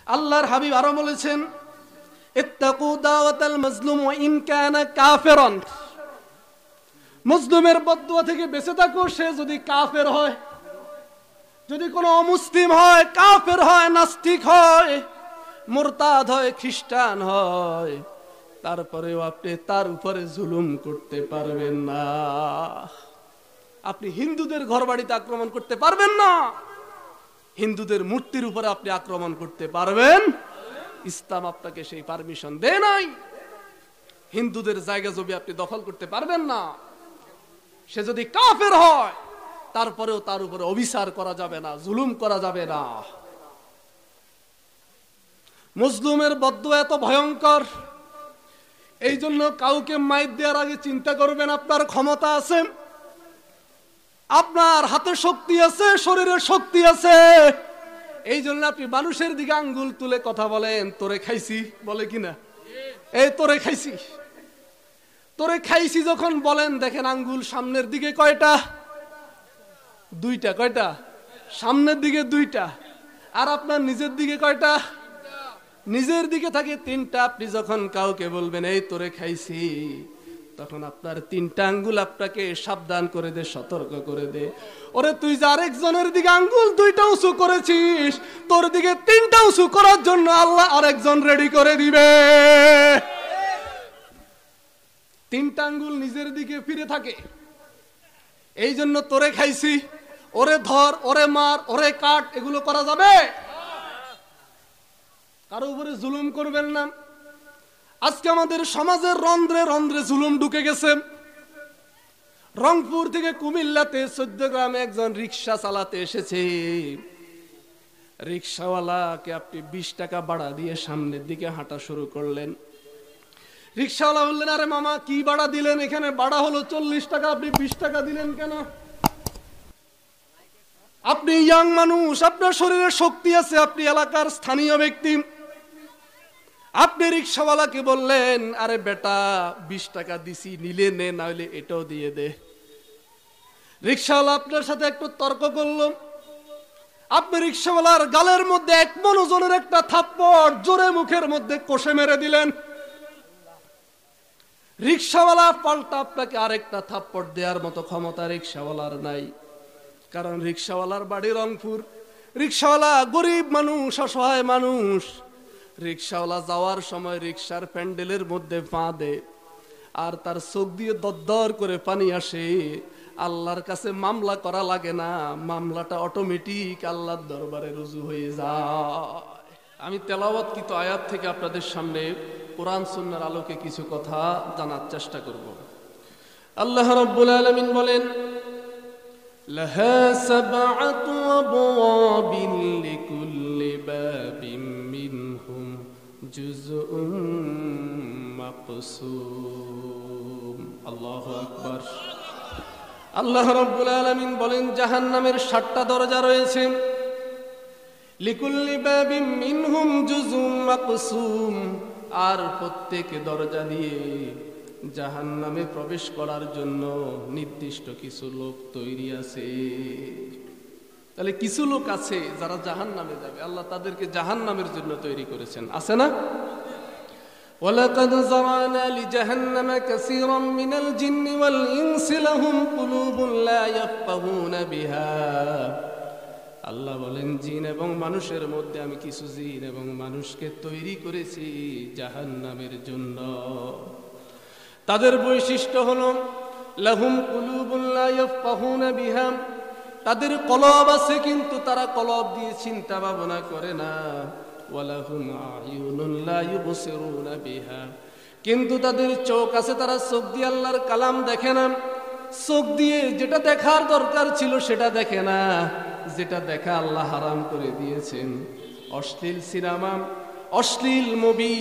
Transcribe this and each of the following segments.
আল্লাহর হাবিব আরো বলেছেন, ইত্তাকু দাওয়াতাল মাজলুম ওয়া ইন কানা কাফিরান। মুসলিমের বদদুয়া থেকে বেঁচে থাকো, সে যদি কাফের হয়, যদি কোনো অমুসলিম হয়, কাফের হয়, নাস্তিক হয়, মুরতাদ হয়, খ্রিস্টান হয়, তারপরেও আপনি তার উপরে জুলুম করতে পারবেন না। আপনি হিন্দুদের ঘরবাড়িতে আক্রমণ করতে পারবেন না, হিন্দুদের মূর্তির উপরে আপনি আক্রমণ করতে পারবেন। ইসলাম আপনাকে সেই পারমিশন দেয় নাই। হিন্দুদের জায়গা জমি আপনি দখল করতে পারবেন না। সে যদি কাফের হয়, তারপরেও তার উপরে অবিচার করা যাবে না, জুলুম করা যাবে না। মুসলিমের বদদুয়া এত ভয়ঙ্কর, এই জন্য কাউকে মাইর দেওয়ার আগে চিন্তা করবেন আপনার ক্ষমতা আছে, আপনার হাতে শক্তি আছে, শরীরে শক্তি আছে। এই জন্য আপনি মানুষের দিকে আঙ্গুল তুলে কথা বলেন, তোরে খাইছি, বলে কিনা, এই তোরে খাইছি, তোরে খাইছি যখন বলেন, দেখেন আঙ্গুল সামনের দিকে কয়টা? দুইটা। কয়টা? সামনের দিকে দুইটা। আর আপনার নিজের দিকে কয়টা? নিজের দিকে থাকে তিনটা। আপনি যখন কাউকে বলবেন এই তোরে খাইছি, তখন আপনার তিনটা আঙ্গুল আপনাকে সাবধান করে দে, সতর্ক করে দে, ওরে তুই যে আরেকজনের দিকে আঙ্গুল দুইটা উঁচু করেছিস, তোর দিকে তিনটা উঁচু করার জন্য আল্লাহ আরেকজন রেডি করে দিবে। তিনটা আঙ্গুল নিজের দিকে ফিরে থাকে। এই জন্য তোরে খাইছি, ওরে ধর, ওরে মার, ওরে কাট, এগুলো করা যাবে? কারো উপরে জুলুম করবেন না। আজকে আমাদের সমাজের রন্ধ্রে রন্ধ্রে জুলুম ঢুকে গেছে। রংপুর থেকে কুমিল্লাতে 14 গ্রামে একজন রিক্সা চালাতে এসেছে। রিক্সাওয়ালাকে আপনি 20 টাকা ভাড়া দিয়ে সামনের দিকে হাঁটা শুরু করলেন। রিক্সাওয়ালা বললেন, আরে মামা কি ভাড়া দিলেন? এখানে ভাড়া হলো 40 টাকা, আপনি 20 টাকা দিলেন কেন? আপনি ইয়াং মানুষ, আপনার শরীরে শক্তি আছে, আপনি এলাকার স্থানীয় ব্যক্তি। আপনি রিক্সাওয়ালাকে বললেন, আরে বেটা 20 টাকা দিছি, নিলে নে, না হলে এটাও দিয়ে দে। রিক্সাওয়ালা আপনার সাথে একটু তর্ক করলো। আপনি রিক্সাওয়ালার গালের মধ্যে 1 মণ ওজনের একটা থাপ্পড় জোরে মুখের মধ্যে কষে মেরে দিলেন। রিক্সাওয়ালা পাল্টা আপনাকে আরেকটা থাপ্পড় দেওয়ার মতো ক্ষমতা রিক্সাওয়ালার নাই, কারণ রিক্সাওয়ালার বাড়ি রংপুর। রিক্সাওয়ালা গরিব মানুষ, অসহায় মানুষ। রিক্সাওয়ালা যাওয়ার সময় রিক্সার প্যান্ডেলের মধ্যে পা দেয়, আর তার চোখ দিয়ে দরদর করে পানি আসে। আল্লাহর কাছে মামলা করা লাগে না, মামলাটা অটোমেটিক আল্লাহর দরবারে রুজু হয়ে যায়। আমি তেলাওয়াতকৃত আয়াত থেকে আপনাদের সামনে কোরআন সুন্নাহর আলোকে কিছু কথা জানার চেষ্টা করব। আল্লাহ রাব্বুল আলামিন বলেন, লাহা সাবআতু আবওয়াবিন লিকুল্লি বাবিন মিনহুম জুজউম মাকসুম। আল্লাহু আকবার। আল্লাহ রাব্বুল আলামিন বলেন, জাহান্নামের 7টা দরজা রয়েছে। লিকুল্লি বাবিন মিনহুম জুজউম মাকসুম, আর প্রত্যেক দরজা দিয়ে জাহান্নামে প্রবেশ করার জন্য নির্দিষ্ট কিছু লোক তৈরি আছে। তাহলে কিছু লোক আছে যারা জাহান্নামে যাবে, আল্লাহ তাদেরকে জাহান্নামের জন্য তৈরি করেছেন, আছে না? ওয়ালাকাদ যারানা লিজাহান্নামা কাসীরাম মিনাল জিন্নি ওয়াল ইনসি লাহুম কুলুবুন লা ইয়াফকাহুনা বিহা। আল্লাহ বলেন, জিন এবং মানুষের মধ্যে আমি কিছু জিন এবং মানুষকে তৈরি করেছি জাহান্নামের জন্য। তাদের বৈশিষ্ট্য হলো লাহুম কুলুবুন লা ইয়াফকাহুনা বিহা, তাদের কলব আছে কিন্তু তারা কলব দিয়ে চিন্তা ভাবনা করে না। ওয়ালাহুম আয়ুনুন লা ইউবসিরুনা বিহা, কিন্তু তাদের চোখ আছে, তারা চোখ দিয়ে আল্লাহর কালাম দেখে না। চোখ দিয়ে যেটা দেখার দরকার ছিল সেটা দেখে না, যেটা দেখা আল্লাহ হারাম করে দিয়েছেন। অশ্লীল সিনেমা, অশ্লীল মুভি,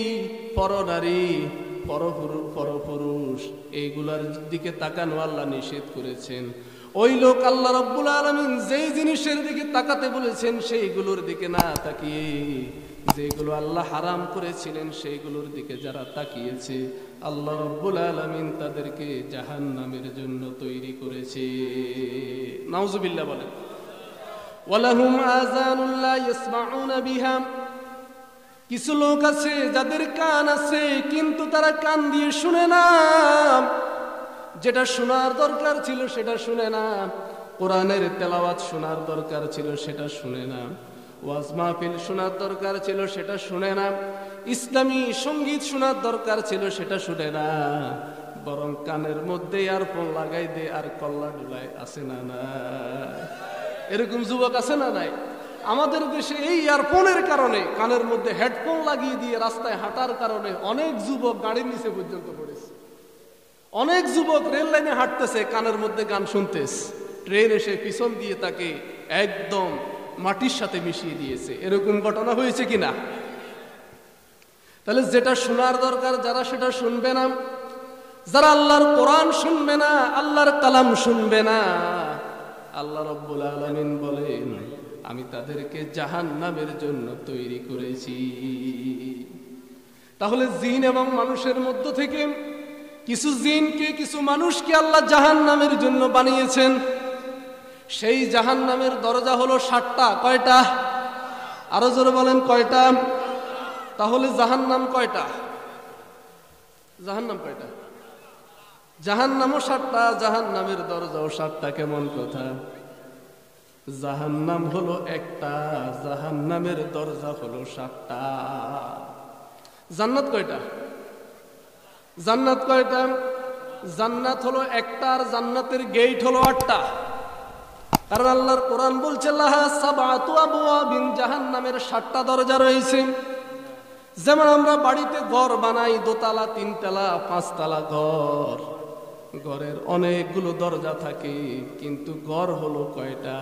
পরনারী, পরপুরুষ, এইগুলার দিকে তাকানো আল্লাহ নিষেধ করেছেন। ওই লোক আল্লাহ রাব্বুল আলামিন যেই জিনিসের দিকে তাকাতে বলেছেন সেইগুলোর দিকে না তাকিয়ে যেগুলো আল্লাহ হারাম করেছিলেন সেইগুলোর দিকে যারা তাকিয়েছে, আল্লাহ রাব্বুল আলামিন তাদেরকে জাহান্নামের জন্য তৈরি করেছে। নাউজুবিল্লাহ বলেন। ওয়ালাহুম আযানুন লা ইয়াসমাউনা বিহা, কিছু লোক আছে যাদের কান আছে কিন্তু তারা কান দিয়ে শুনে না, যেটা শোনার দরকার ছিল সেটা শুনে না, কোরআনের তেলাওয়াত শোনার দরকার ছিল সেটা শুনে না, ওয়াজ মাহফিল শোনার দরকার ছিল সেটা শুনে না, ইসলামী সঙ্গীত শোনার দরকার ছিল সেটা শুনে না, বরং কানের মধ্যে ইয়ারফোন লাগাই দে আর কল্লা ডুলায়। আছে না না? এরকম যুবক আছে না নাই? আমাদের দেশে এই ইয়ারফোনের কারণে, কানের মধ্যে হেডফোন লাগিয়ে দিয়ে রাস্তায় হাঁটার কারণে অনেক যুবক গাড়ির নিচে পর্যন্ত পড়েছে। অনেক যুবক রেল লাইনে হাঁটতেছে, কানের মধ্যে গান শুনতেছে, ট্রেন এসে পিছন দিয়ে তাকে একদম মাটির সাথে মিশিয়ে দিয়েছে। এরকম ঘটনা হয়েছে কিনা? তাহলে যেটা শোনার দরকার যারা সেটা শুনবে না, যারা আল্লাহর কোরআন শুনবে না, আল্লাহর কালাম শুনবে না, আল্লাহ রাব্বুল আলামিন বলেন আমি তাদেরকে জাহান্নামের জন্য তৈরি করেছি। তাহলে জিন এবং মানুষের মধ্য থেকে কিছু জিনকে, কিছু মানুষকে আল্লাহ জাহান্নামের জন্য বানিয়েছেন। সেই জাহান্নামের দরজা হলো 7টা। কয়টা? আরো জোরে বলেন কয়টা? তাহলে জাহান্নাম কয়টা? জাহান্নাম কয়টা? জাহান্নামও 7টা, জাহান্নামের দরজাও 7টা। কেমন কথা? জাহান্নাম হলো একটা, জাহান্নামের দরজা হলো 7টা। জান্নাত কয়টা? জান্নাত কয়টা? জান্নাত হলো একটা, আর জান্নাতের গেট হলো 8টা। কারণ আল্লাহর কোরআন বলছে লাহা সাবআতু আবওয়াবিন, জাহান্নামের 7টা দরজা রয়েছে। যেমন আমরা বাড়িতে ঘর বানাই, 2 তলা 3 তলা 5 তলা ঘর, ঘরের অনেকগুলো দরজা থাকে, কিন্তু ঘর হলো কয়টা?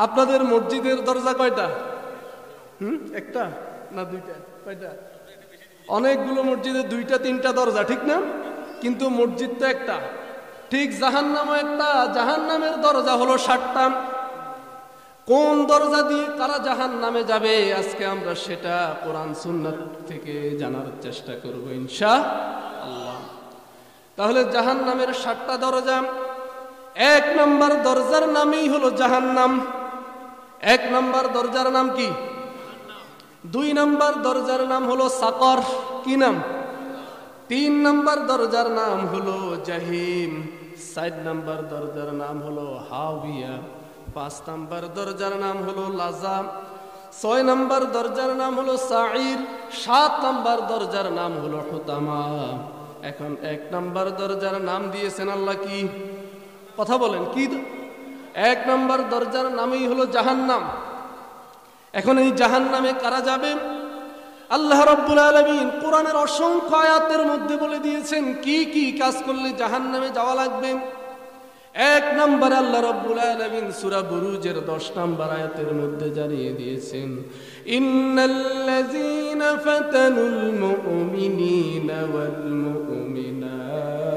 আপনাদের মসজিদের দরজা কয়টা? একটা না 2টা? কয়টা? অনেকগুলো মসজিদে 2টা 3টা দরজা, ঠিক না? কিন্তু মসজিদ তো একটা। ঠিক জাহান্নামও একটা, জাহান্নামের দরজা হলো 7টা। কোন দরজা দিয়ে কারা জাহান্নামে যাবে আজকে আমরা সেটা কোরআন সুন্নাত থেকে জানার চেষ্টা করব ইনশাআল্লাহ। তাহলে জাহান্নামের 7টা দরজা। 1 নম্বর দরজার নামই হলো জাহান্নাম। 1 নম্বর দরজার নাম কি? 2 নম্বর দরজার নাম হলো সাকর। কি নাম? 3 নম্বর দরজার নাম হলো জাহিম। 4 নম্বর দরজার নাম হলো হাবিয়া। 5 নম্বর দরজার নাম হলো লাজা। 6 নম্বর দরজার নাম হলো সাঈর। 7 নম্বর দরজার নাম হলো হুতামা। এখন 1 নম্বর দরজার নাম দিয়েছেন আল্লাহ কি? কথা বলেন কি? 1 নম্বর দরজার নামই হলো জাহান্নাম। এখন এই জাহান্নামে কারা যাবে? আল্লাহ রাব্বুল আলামিন কোরআনের অসংখ্য আয়াতের মধ্যে বলে দিয়েছেন কি কি কাজ করলে জাহান্নামে যাওয়া লাগবে। 1 নম্বরে আল্লাহ রাব্বুল আলামিন সূরা বুরুজের 10 নম্বর আয়াতের মধ্যে জানিয়ে দিয়েছেন ইন্নাল্লাযীনা ফাতানুল মুমিনিনা ওয়াল মুমিনাত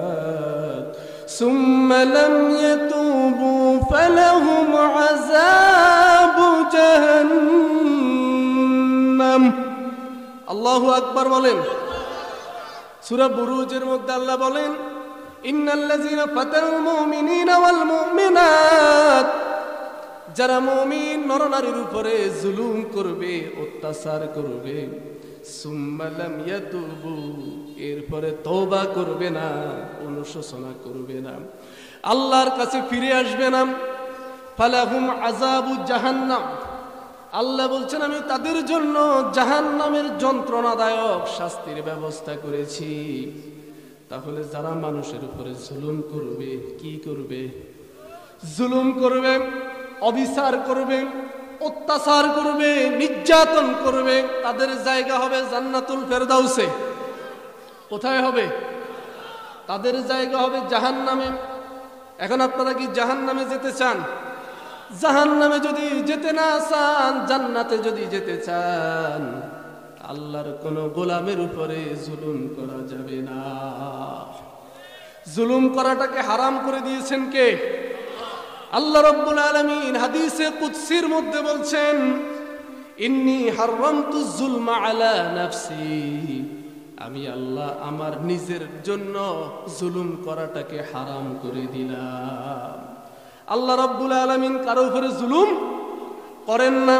সুম্মা লাম ইয়াতুবু ফালাহুম আযাবু জাহান্নাম। আল্লাহু আকবার বলেন। সূরা বুরুজের মধ্যে আল্লাহ বলেন ইন্নাল্লাযীনা ফাতানুল মুমিনিনা ওয়াল মুমিনাত, যারা মুমিন নরনারীর উপরে জুলুম করবে, অত্যাচার করবে, সুম্মা লাম ইয়াতুবু, এরপরে তওবা করবে না, অনুশোচনা করবে না, আল্লাহর কাছে ফিরে আসবে না, ফালাহুম আযাবু জাহান্নাম, আল্লাহ বলছেন আমি তাদের জন্য জাহান্নামের যন্ত্রণাদায়ক শাস্তির ব্যবস্থা করেছি। তাহলে যারা মানুষের উপরে জুলুম করবে, কি করবে? জুলুম করবে, অবিচার করবে, অত্যাচার করবে, নির্যাতন করবে, তাদের জায়গা হবে জান্নাতুল ফেরদাউসে। কোথায় হবে? তাদের জায়গা হবে জাহান্নামে। এখন আপনারা কি জাহান্নামে যেতে চান? জাহান্নামে যদি যেতে না চান, জান্নাতে যদি যেতে চান, আল্লাহর কোন গোলামের উপরে জুলুম করা যাবে না। জুলুম করাটাকে হারাম করে দিয়েছেন কে? আল্লাহ রাব্বুল আলামিন হাদিসে কুদসির মধ্যে বলছেন ইন্নী হারামতু যুলমা আলা নাফসি, আমি আল্লাহ আমার নিজের জন্য জুলুম করাটাকে হারাম করে দিলাম। আল্লাহ রাব্বুল আলামিন কারো উপরে জুলুম করেন না।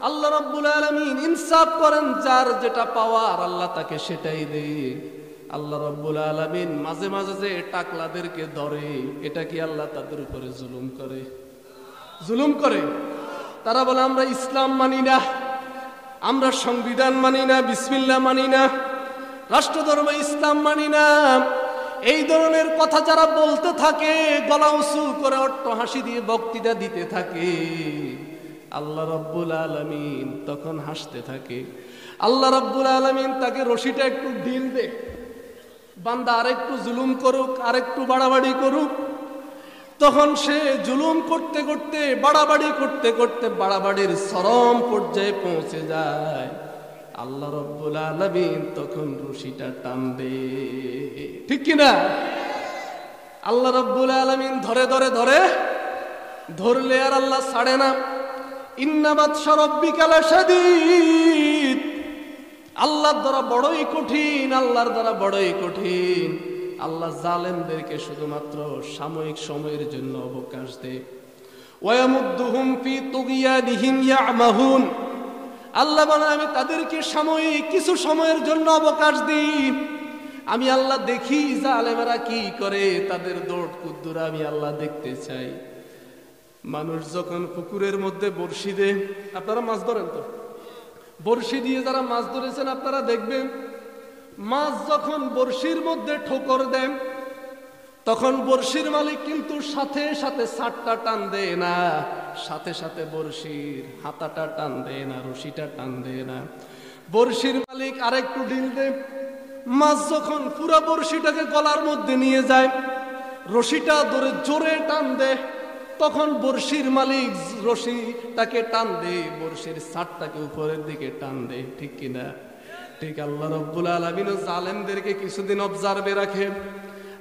আল্লাহ রাব্বুল আলামিন ইনসাফ করেন, যার যেটা পাওয়ার আল্লাহ তাকে সেটাই দেয়। আল্লাহ রাব্বুল আলামিন মাঝে মাঝে যে টাকলাদেরকে ধরে, এটা কি আল্লাহ তাদের উপরে জুলুম করে? জুলুম করে। তারা বলে আমরা ইসলাম মানি না, আমরা সংবিধান মানি না, বিসমিল্লাহ মানি না, রাষ্ট্রধর্ম ইসলাম মানি না, এই ধরনের কথা যারা বলতে থাকে, গলা উঁচু করে অট্ট হাসি দিয়ে বক্তৃতা দিতে থাকে, আল্লাহ রাব্বুল আলামিন তখন হাসতে থাকে। আল্লাহ রাব্বুল আলামিন তাকে রশিটা একটু ঢিল দে, বান্দা আরেকটু জুলুম করুক, আরেকটু বাড়াবাড়ি করুক। তখন সে জুলুম করতে করতে, বাড়াবাড়ি করতে করতে বাড়াবাড়ির চরম পর্যায়ে পৌঁছে যায়। আল্লাহ রাব্বুল আলামিন তখন রশিটা টান দে, ঠিক কিনা? আল্লাহ রাব্বুল আলামিন ধরে ধরে ধরে ধরলে আর আল্লাহ ছাড়ে না। ইন্না বাতশা রাব্বিকা লাশাদীদ, আল্লাহর দ্বারা বড়ই কঠিন, আল্লাহর দ্বারা বড়ই কঠিন। আল্লাহ জালেমদেরকে শুধুমাত্র সাময়িক সময়ের জন্য অবকাশ দেয়। ওয়ায়ামুদ্দুহুম ফি তুগয়ানিহিম ইয়ামাহুন, আল্লাহ বলেন আমি তাদেরকে সাময়িক কিছু সময়ের জন্য অবকাশ দিই। আমি আল্লাহ দেখি জালেমেরা কি করে, তাদের দৌড় কুদ্দুরা আমি আল্লাহ দেখতে চাই। মানুষ যখন পুকুরের মধ্যে বড়শি দেয়, আপনারা মাছ ধরেন তো, বড়শি দিয়ে যারা মাছ ধরেছেন আপনারা দেখবেন, মাছ যখন বড়শির মধ্যে ঠোকর দেন, তখন বড়শির মালিক কিন্তু সাথে সাথে ছাটটা টান দেয় না, সাথে সাথে বড়শির হাতাটা টান দেয় না, রশিটা টান দেয় না। বড়শির মালিক আরেকটু ঢিল দেয়। মাছ যখন পুরা বড়শিটাকে গলার মধ্যে নিয়ে যায়, রশিটা ধরে জোরে টান দেয়, তখন বড়শির মালিক রশিটাকে টান দেয়, বড়শির ছাটটাকে উপরের দিকে টান দেয়, ঠিক কিনা? ঠিক আল্লাহ রাব্বুল আলামিন জালেমদেরকে কিছুদিন অবজার্ভে রাখে।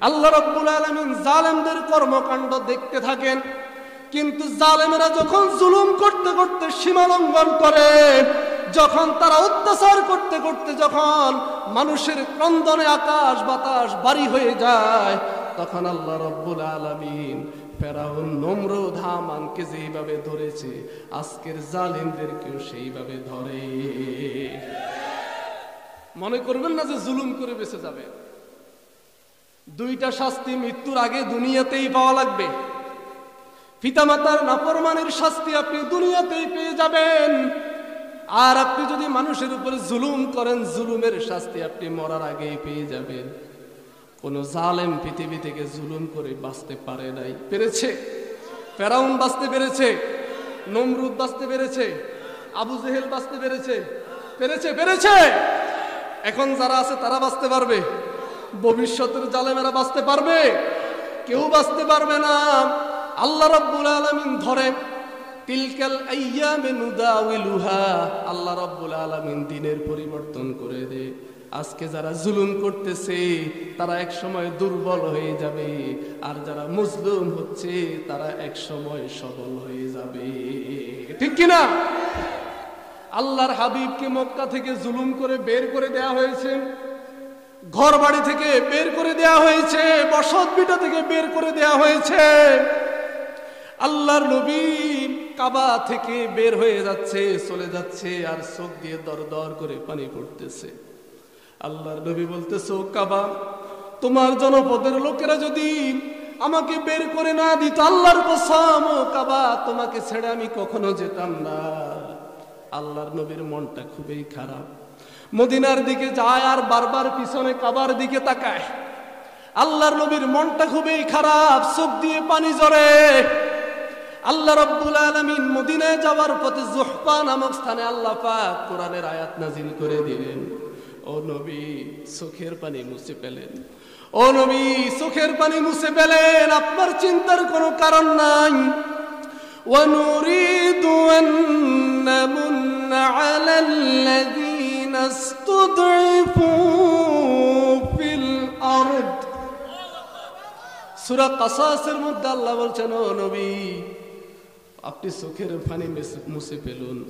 আল্লাহ রাব্বুল আলামিন জালেমদের কর্মকাণ্ড দেখতে থাকেন। কিন্তু জালেমেরা যখন জুলুম করতে করতে সীমা লঙ্ঘন করে, যখন তারা অত্যাচার করতে করতে যখন মানুষের ক্রন্দনে আকাশ বাতাস ভারী হয়ে যায়, তখন আল্লাহ রাব্বুল আলামিন ফেরাউন, নমরুদ, হামানকে যেইভাবে ধরেছে, আজকের জালেমদেরকেও সেইভাবে ধরে। মনে করবেন না যে জুলুম করে বেঁচে যাবে। দুইটা শাস্তি মৃত্যুর আগে দুনিয়াতেই পাওয়া লাগবে। পিতামাতার নাফরমানির শাস্তি আপনি দুনিয়াতেই পেয়ে যাবেন। আর আপনি যদি মানুষের উপরে জুলুম করেন, জুলুমের শাস্তি আপনি মরার আগেই পেয়ে যাবেন। কোন জালেম পৃথিবী থেকে জুলুম করে বাঁচতে পারে নাই। পেরেছে? ফেরাউন বাঁচতে পেরেছে, নমরুদ বাঁচতে পেরেছে, আবু জেহেল বাঁচতে পেরেছে, পেরেছে পেরেছে। এখন যারা আছে তারা বাঁচতে পারবে? ভবিষ্যতের জালেমেরা বাঁচতে পারবে? কেউ বাঁচতে পারবে না। আল্লাহ রাব্বুল আলামিন ধরে, তিলকাল আইয়ামে নুদাউলুহা, আল্লাহ রাব্বুল আলামিন দিনের পরিবর্তন করে দেয়। আজকে যারা জুলুম করতেছে তারা এক সময় দুর্বল হয়ে যাবে, আর যারা মুজলুম হচ্ছে তারা এক সময় সবল হয়ে যাবে, ঠিক কিনা? আল্লাহর হাবিবকে মক্কা থেকে জুলুম করে বের করে দেয়া হয়েছে, ঘর বাড়ি থেকে বের করে দেয়া হয়েছে, বসত ভিটা থেকে বের করে দেয়া হয়েছে। আল্লাহর নবী কাবা থেকে বের হয়ে যাচ্ছে, চলে যাচ্ছে, আর চোখ দিয়ে দর দর করে পানি পড়তেছে। আল্লাহর নবী বলতেছে, ও কাবা, তোমার জনপদের লোকেরা যদি আমাকে বের করে না দিত, আল্লাহর কসম ও কাবা, তোমাকে ছেড়ে আমি কখনো যেতাম না। আল্লাহর নবীর মনটা খুবই খারাপ, মদিনার দিকে যায় আর বারবার পিছনে কাবার দিকে তাকায়। আল্লাহর নবীর মনটা খুবই খারাপ, চোখ দিয়ে পানি ঝরে। আল্লাহ রাব্বুল আলামিন মদিনায় যাওয়ার পথে জুহফা নামক স্থানে আল্লাহ পাক কোরআনের আয়াত নাযিল করে দিলেন। ও নবী, চোখের পানি মুছে ফেলেন, ও নবী, চোখের পানি মুছে ফেলেন, আপনার চিন্তার কোনো কারণ নাই। ওয়ানুরিদু আন নামুন্না আলাল্লাযীনা ইসতুদঈফু ফিল আরদ। সূরা কাসাসের মধ্যে আল্লাহ বলছেন, ও নবী, আপনি চোখের পানি মুছে ফেলুন।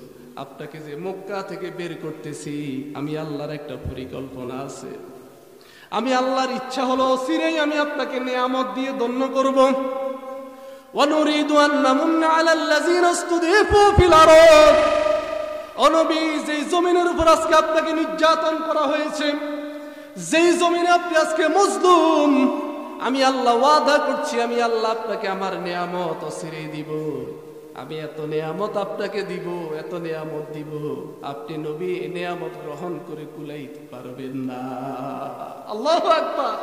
আপনাকে যে মক্কা থেকে বের করতেছি, আমি আল্লাহর একটা পরিকল্পনা আছে। আমি আল্লাহর ইচ্ছা হলো অচিরেই আমি আপনাকে নিয়ামত দিয়ে ধন্য করব। ওয়ানুরিদু আন নামুন্না আলাল্লাযীনা ইসতুদঈফু ফিল আরদ। ও নবী, যেই জমিনের উপর আজকে আপনাকে নির্যাতন করা হয়েছে, যেই জমিনে আপনি আজকে মজলুম, আমি আল্লাহ ওয়াদা করছি, আমি আল্লাহ আপনাকে আমার নিয়ামত অসিরে দিব। আমি এত নিয়ামত আপনাকে দিব, এত নিয়ামত দিব, আপনি নবী এই নিয়ামত গ্রহণ করে কুলাইতে পারবেন না। আল্লাহু আকবার।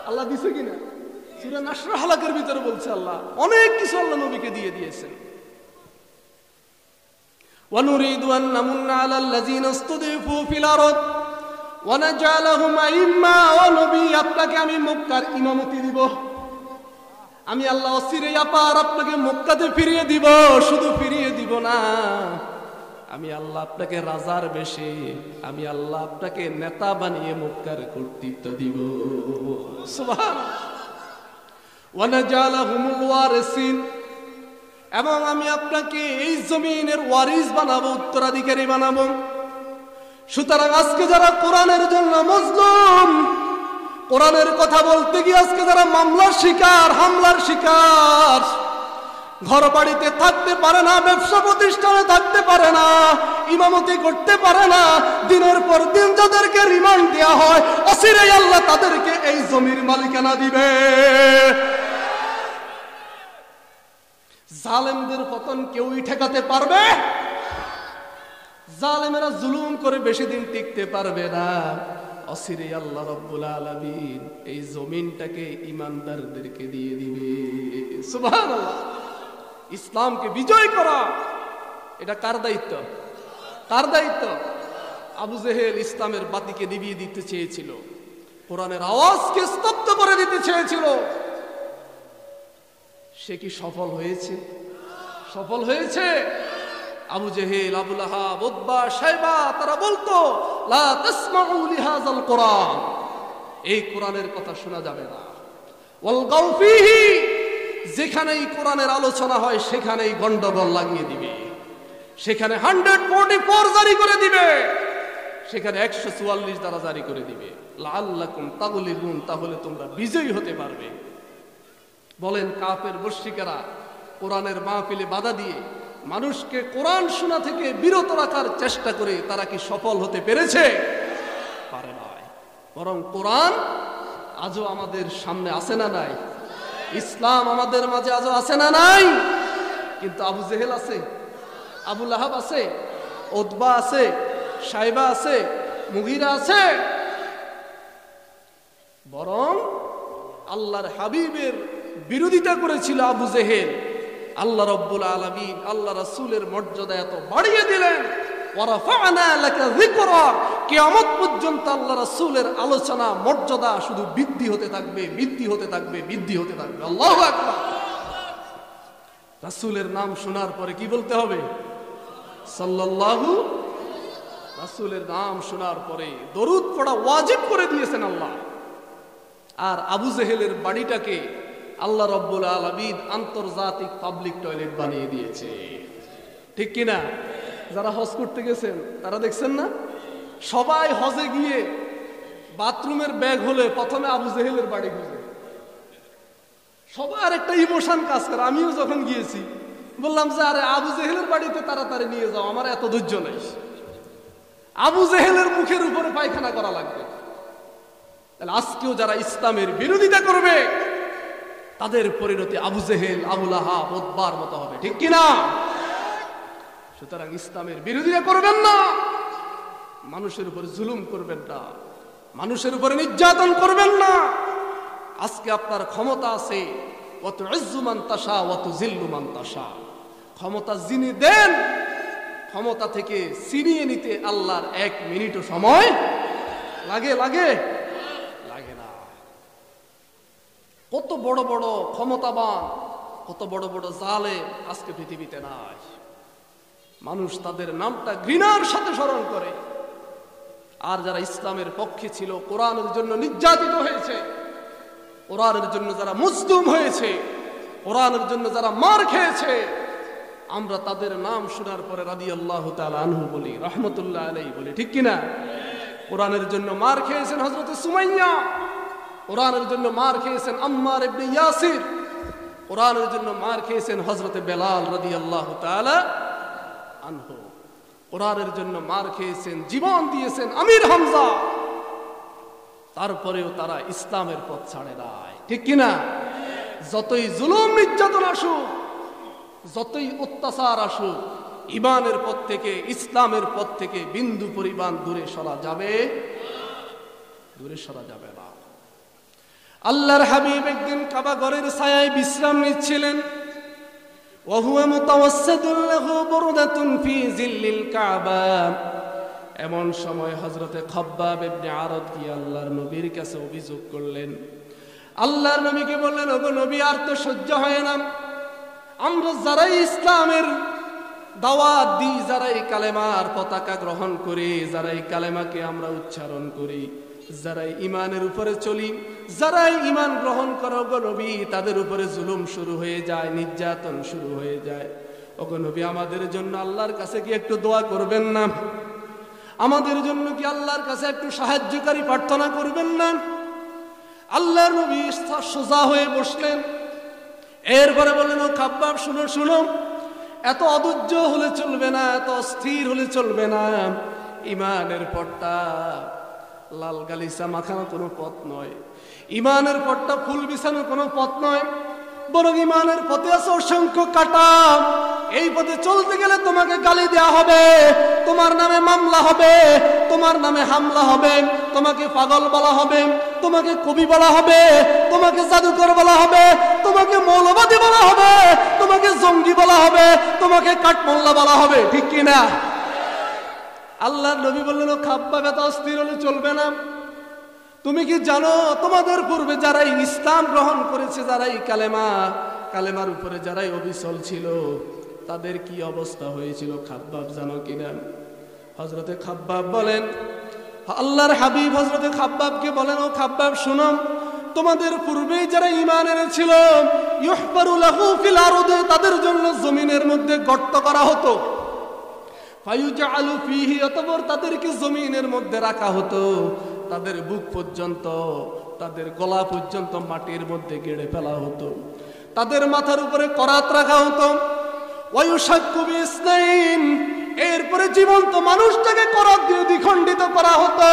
আল্লাহ দিছে কিনা? সূরা নাসর হালাকের ভিতরে বলছে আল্লাহ অনেক কিছু আল্লাহ নবীকে দিয়ে দিয়েছেন। ওয়ানুরিদু আন নামুন্না আলাল লাযিনা ইসতুদিফু ফিল আরদ ওয়া নাজআলহুম আইম্মা। ও নবী, আপনাকে আমি মক্কার ইমামতি দিব। আমি আল্লাহ অসিরে আপার আপনাকে মক্কাতে ফিরিয়ে দিব। শুধু ফিরিয়ে দিব না, আমি আল্লাহ আপনাকে রাজার বেশে, আমি আল্লাহ আপনাকে নেতা বানিয়ে মক্কার কর্তৃত্ব দিব। সুবহানাল্লাহ। ওয়া নাজআলহুমুল ওয়ারিসিন, এবং আমি আপনাকে এই জমিনের ওয়ারিস বানাবো, উত্তরাধিকারী বানাবো। সুতরাং আজকে যারা কোরআনের জন্য মজলুম, কোরআনের কথা বলতে গিয়ে আজকে যারা মামলার শিকার, হামলার শিকার, ঘর বাড়িতে থাকতে পারে না, ব্যবসা প্রতিষ্ঠানে থাকতে পারে না, ইমামতি করতে পারে না, দিনের পর দিন যাদেরকে রিমান্ড দেওয়া হয়, অচিরেই আল্লাহ তাদেরকে এই জমির মালিকানা দিবে। জালেমদের পতন কেউই ঠেকাতে পারবে? জালেমেরা জুলুম করে বেশি দিন টিকতে পারবে না। অচিরে আল্লাহ রাব্বুল আলামিন এই জমিনটাকে ঈমানদারদেরকে দিয়ে দিবে। সুবহানাল্লাহ। ইসলামকে বিজয় করা এটা কার দায়িত্ব? কার দায়িত্ব? আবু জেহেল ইসলামের বাতিকে নিভিয়ে দিতে চেয়েছিল, কোরআনের আওয়াজকে স্তব্ধ করে দিতে চেয়েছিল। সে কি সফল হয়েছে? সফল হয়েছে? আবু জেহেল, আবু লাহাব, উতবা, শাইবা তারা বলতো লা তাসমাউ লিহাযাল কোরআন, এই কোরআনের কথা শোনা যাবে না। ওয়াল গাউ ফীহি, যেখানেই কোরআনের আলোচনা হয় সেখানেই গন্ডগোল লাগিয়ে দিবে, সেখানে 144 জারি করে দিবে, সেখানে 144 দ্বারা জারি করে দিবে। লাআল্লাকুম তাগলিবুন, তাহলে তোমরা বিজয়ী হতে পারবে। বলেন, কাফের মুশরিকেরা কোরআনের মাহফিলে বাধা দিয়ে মানুষকে কোরআন শোনা থেকে বিরত রাখার চেষ্টা করে তারা কি সফল হতে পেরেছে? পারে নাই। বরং কোরআন আজও আমাদের সামনে আছে না নাই? ইসলাম আমাদের মাঝে আজও আছে না নাই? কিন্তু আবু জেহেল আছে, আবু লাহাব আছে, উতবা আছে, শাইবা আছে, মুগীরা আছে। বরং আল্লাহর হাবিবের বিরোধিতা করেছিল আবু জেহেল। আল্লাহ রাব্বুল আলামিন আল্লাহ রাসূলের মর্যাদা এত বাড়িয়ে দিলেন, ওয়ারাফা'না লাকা যিকরাক, কিয়ামত পর্যন্ত আল্লাহ রাসূলের আলোচনা মর্যাদা শুধু বৃদ্ধি হতে থাকবে, বৃদ্ধি হতে থাকবে, বৃদ্ধি হতে থাকবে। আল্লাহু আকবার। রাসূলের নাম শোনার পরে কি বলতে হবে? সাল্লাল্লাহু। রাসূলের নাম শোনার পরে দরুদ পড়া ওয়াজিব করে দিয়েছেন আল্লাহ। আর আবু জেহেলের বাড়িটাকে আল্লাহ রাব্বুল আলামিন আন্তর্জাতিক পাবলিক টয়লেট বানিয়ে দিয়েছে। ঠিক কিনা? যারা হজ করতে গেছেন তারা দেখছেন না, সবাই হজে গিয়ে বাথরুমের ব্যাগ হলে প্রথমে আবু জেহেলের বাড়ি খুঁজে। সবার একটা ইমোশন কাজ করে। আমিও যখন গিয়েছি বললাম যে আরে আবু জেহেলের বাড়িতে তাড়াতাড়ি নিয়ে যাও, আমার এত ধৈর্য নাই, আবু জেহেলের মুখের উপরে পায়খানা করা লাগবে। তাহলে আজকেও যারা ইসলামের বিরোধিতা করবে তাদের পরিণতি আবু জেহেল, আবু লাহাব, উতবার মতো হবে। ঠিক কিনা? সুতরাং ইসলামের বিরোধিতা করবেন না, মানুষের উপর জুলুম করবেন না, মানুষের উপরে নির্যাতন করবেন না। আজকে আপনার ক্ষমতা আছে, ওয়া তুইজ্জু মান তাশা ওয়া তুযিল্লু মান তাশা। ক্ষমতা যিনি দেন, ক্ষমতা থেকে ছিনিয়ে নিতে আল্লাহর 1 মিনিটও সময় লাগে? লাগে না। কত বড় বড় ক্ষমতাবান, কত বড় বড় জালেম আজকে পৃথিবীতে নাই। মানুষ তাদের নামটা ঘৃণার সাথে স্মরণ করে। আর যারা ইসলামের পক্ষে ছিল, কোরআনের জন্য নির্যাতিত হয়েছে, কোরআনের জন্য যারা মুজলুম হয়েছে, কোরআনের জন্য যারা মার খেয়েছে, আমরা তাদের নাম শোনার পরে রাদিয়াল্লাহু তাআলা আনহু বলি, রাহমাতুল্লাহ আলাইহি বলি। ঠিক কিনা? কোরআনের জন্য মার খেয়েছেন হযরত সুমাইয়া, কোরআনের জন্য মার খেয়েছেন আম্মার ইবনে ইয়াসির, কোরআনের জন্য মার খেয়েছেন হযরত বেলাল রাদিয়াল্লাহু তাআলা আনহু। কোরআনের জন্য মার খেয়েছেন, জীবন দিয়েছেন আমির হামজা, তারপরেও তারা ইসলামের পথ ছাড়ে নাই, ঠিক কিনা? যতই জুলুম নির্যাতন আসুক, যতই অত্যাচার আসুক, ঈমানের পথ থেকে, ইসলামের পথ থেকে বিন্দু পরিমাণ দূরে সরা যাবে না। আল্লাহর হাবিব একদিন কাবা ঘরের ছায়ায় বিশ্রাম নিচ্ছিলেন। ওয়াহুয়া মুতাওয়াসসিদুন লাহু বুরদাতুন ফি জিল্লিল কাবা। এমন সময় হযরতে খাব্বাব ইবনে আরদ কি আল্লাহর নবীর কাছে অভিযোগ করলেন। আল্লাহর নবীকে বললেন, ওগো নবী, আর তো সহ্য হয় না। আমরা যারাই ইসলামের দাওয়াত দিই, যারাই কালেমার পতাকা গ্রহণ করি, যারাই কালেমাকে আমরা উচ্চারণ করি, যারাই ঈমানের উপরে চলি, যারাই ঈমান গ্রহণ করো গো নবী, তাদের উপরে জুলুম শুরু হয়ে যায়, নির্যাতন শুরু হয়ে যায়। ওগো নবী, আমাদের জন্য আল্লাহর কাছে কি একটু দোয়া করবেন না? আমাদের জন্য কি আল্লাহর কাছে একটু সাহায্যকারী প্রার্থনা করবেন না? আল্লাহর নবী সোজা হয়ে বসলেন। এরপরে বললেন, ও খাব্বাব, শুনো শুনো, এত অধৈর্য হলে চলবে না, এত অস্থির হলে চলবে না। ঈমানের পথটা লাল গালিচা মাখানো কোনো পথ নয়, ঈমানের পথটা ফুল বিছানো কোনো পথ নয়, বরং ঈমানের পথে আছে অসংখ্য কাঁটা। এই পথে চলতে গেলে তোমাকে গালি দেওয়া হবে, তোমার নামে মামলা হবে, তোমার নামে হামলা হবে, তোমাকে পাগল বলা হবে, তোমাকে কবি বলা হবে, তোমাকে জাদুকর বলা হবে, তোমাকে মৌলবাদী বলা হবে, তোমাকে জঙ্গি বলা হবে, তোমাকে কাঠমোল্লা বলা হবে, ঠিক কিনা? আল্লাহর নবী বললেন, ও খাব্বাব, এত অস্থির হলে চলবে না। তুমি কি জানো, তোমাদের পূর্বে যারাই ইসলাম গ্রহণ করেছে, যারাই কালেমার উপরে যারাই অবিচল ছিল, তাদের কি অবস্থা হয়েছিল খাব্বাব জানো কিনা? হযরতে খাব্বাব বলেন, আল্লাহর হাবিব হযরতে খাব্বাবকে বলেন, ও খাব্বাব, শুনো, তোমাদের পূর্বে যারা ঈমান এনেছিল, ইউহবারু লাহু ফিল আরদি, তাদের জন্য জমিনের মধ্যে গর্ত করা হতো। ফায়ুজআলু ফীহি, অতঃপর তাদেরকে জমিনের মধ্যে রাখা হতো। তাদের বুক পর্যন্ত, তাদের গলা পর্যন্ত মাটির মধ্যে গেড়ে ফেলা হতো। তাদের মাথার উপরে করাত রাখা হতো। ওয়ায়ুশাক্কু বিইসনাইন, এরপরে জীবন্ত মানুষটাকে করাত দিয়ে দ্বিখণ্ডিত করা হতো।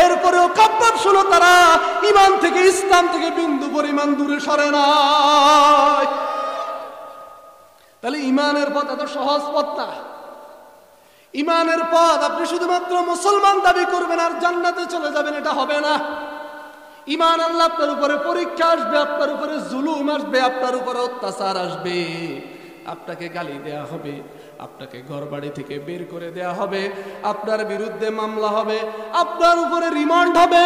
এরপরেও খাব্বাব, শুনো, তারা ঈমান থেকে, ইসলাম থেকে বিন্দু পরিমাণ দূরে সরে নাই। তাহলে ঈমানের পথ এত সহজ পথ না। ঈমানের পথ আপনি শুধুমাত্র মুসলমান দাবি করবেন আর জান্নাতে চলে যাবেন, এটা হবে না। ঈমান আল্লাহ আপনার উপরে পরীক্ষা আসবে, আপনার উপরে জুলুম আসবে, আপনার উপরে অত্যাচার আসবে, আপনাকে গালি দেয়া হবে, আপনাকে ঘর বাড়ি থেকে বের করে দেয়া হবে, আপনার বিরুদ্ধে মামলা হবে, আপনার উপরে রিমান্ড হবে,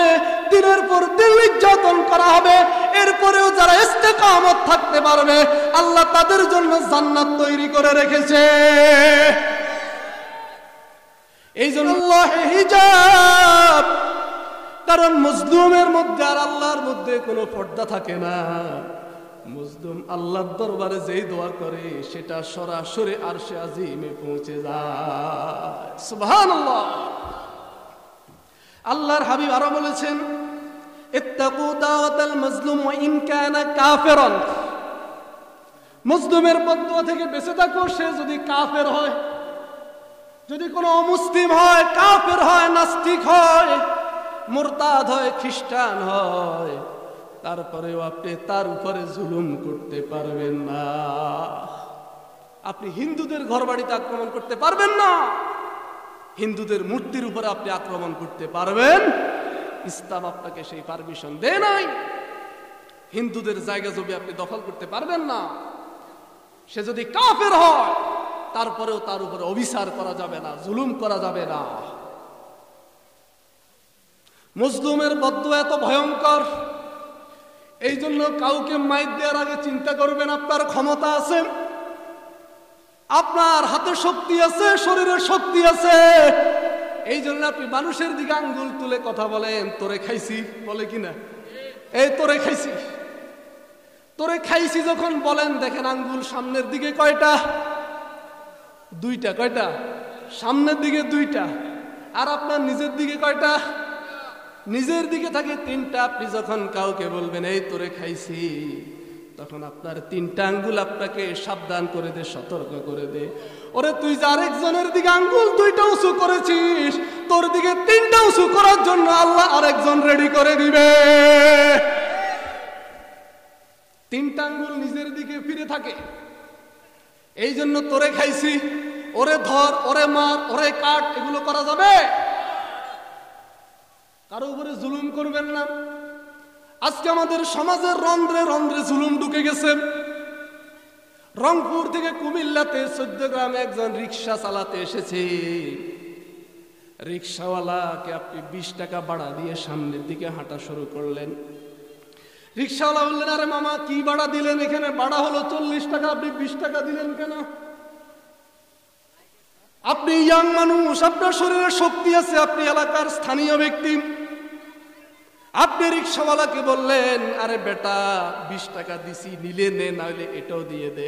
দিনের পর দিন নির্যাতন করা হবে। এরপরেও যারা ইস্তেকামত থাকতে পারবে, আল্লাহ তাদের জন্য জান্নাত তৈরি করে রেখেছে। এই জন্য আল্লাহে হিজাব, কারণ মজলুমের মধ্যে আর আল্লাহর মধ্যে কোনো পর্দা থাকে না। মজলুম আল্লাহর দরবারে যেই দোয়া করে, সেটা সরাসরি আরশে আজিমে পৌঁছে যায়। সুবহানাল্লাহ। আল্লাহর হাবিব আরো বলেছেন, ইত্তাকু দাওয়াতাল মাজলুম ওয়া ইন কানা কাফিরান, মজলুমের বদদুয়া থেকে বেঁচে থাকো, সে যদি কাফের হয়, যদি কোনো অমুসলিম হয়, কাফের হয়, নাস্তিক হয়, মুরতাদ হয়, খ্রিস্টান হয়, তারপরেও আপনি তার উপরে জুলুম করতে পারবেন না। আপনি হিন্দুদের ঘর বাড়িতে আক্রমণ করতে পারবেন না, হিন্দুদের মূর্তির উপরে আপনি আক্রমণ করতে পারবেন। ইসলাম আপনাকে সেই পারমিশন দেয় নাই। হিন্দুদের জায়গা জমি আপনি দখল করতে পারবেন না। সে যদি কাফের হয়, তারপরেও তার উপরে অবিচার করা যাবে না, জুলুম করা যাবে না। মজলুমের বদদুয়া এত ভয়ঙ্কর, এই জন্য কাউকে মাইর দেওয়ার আগে চিন্তা করবেন আপনার ক্ষমতা আছে, আপনার হাতে শক্তি আছে, শরীরে শক্তি আছে। এই জন্য আপনি মানুষের দিকে আঙ্গুল তুলে কথা বলেন, তোরে খাইছি, বলে কিনা, এই তোরে খাইছি, তোরে খাইছি যখন বলেন, দেখেন আঙ্গুল সামনের দিকে কয়টা? দুইটা। কয়টা? সামনের দিকে দুইটা। আর আপনার নিজের দিকে কয়টা? নিজের দিকে থাকে তিনটা। আপনি যখন কাউকে বলবেন এই তোরে খাইছি, তখন আপনার 3টা আঙ্গুল আপনাকে সাবধান করে দে, সতর্ক করে দে, ওরে তুই যে আরেকজনের দিকে আঙ্গুল 2টা উঁচু করেছিস, তোর দিকে 3টা উঁচু করার জন্য আল্লাহ আরেকজন রেডি করে দিবে। 3টা আঙ্গুল নিজের দিকে ফিরে থাকে। এই জন্য তোরে খাইছি, ওরে ধর, ওরে মার, ওরে কাট, এগুলো করা যাবে? কারো উপরে জুলুম করবেন না। আজকে আমাদের সমাজের রন্ধ্রে রন্ধ্রে জুলুম ঢুকে গেছে। রংপুর থেকে কুমিল্লাতে 14 গ্রামে একজন রিক্সা চালাতে এসেছে। রিক্সাওয়ালাকে আপনি 20 টাকা ভাড়া দিয়ে সামনের দিকে হাঁটা শুরু করলেন। রিক্সাওয়ালা বললেন, আরে মামা কি ভাড়া দিলেন? এখানে ভাড়া হলো 40 টাকা, আপনি 20 টাকা দিলেন কেন? আপনি ইয়াং মানুষ, আপনার শরীরে শক্তি আছে, আপনি এলাকার স্থানীয় ব্যক্তি। আপনি রিক্সাওয়ালাকে বললেন, আরে বেটা 20 টাকা দিছি, নিলে নে, নাহলে এটাও দিয়ে দে।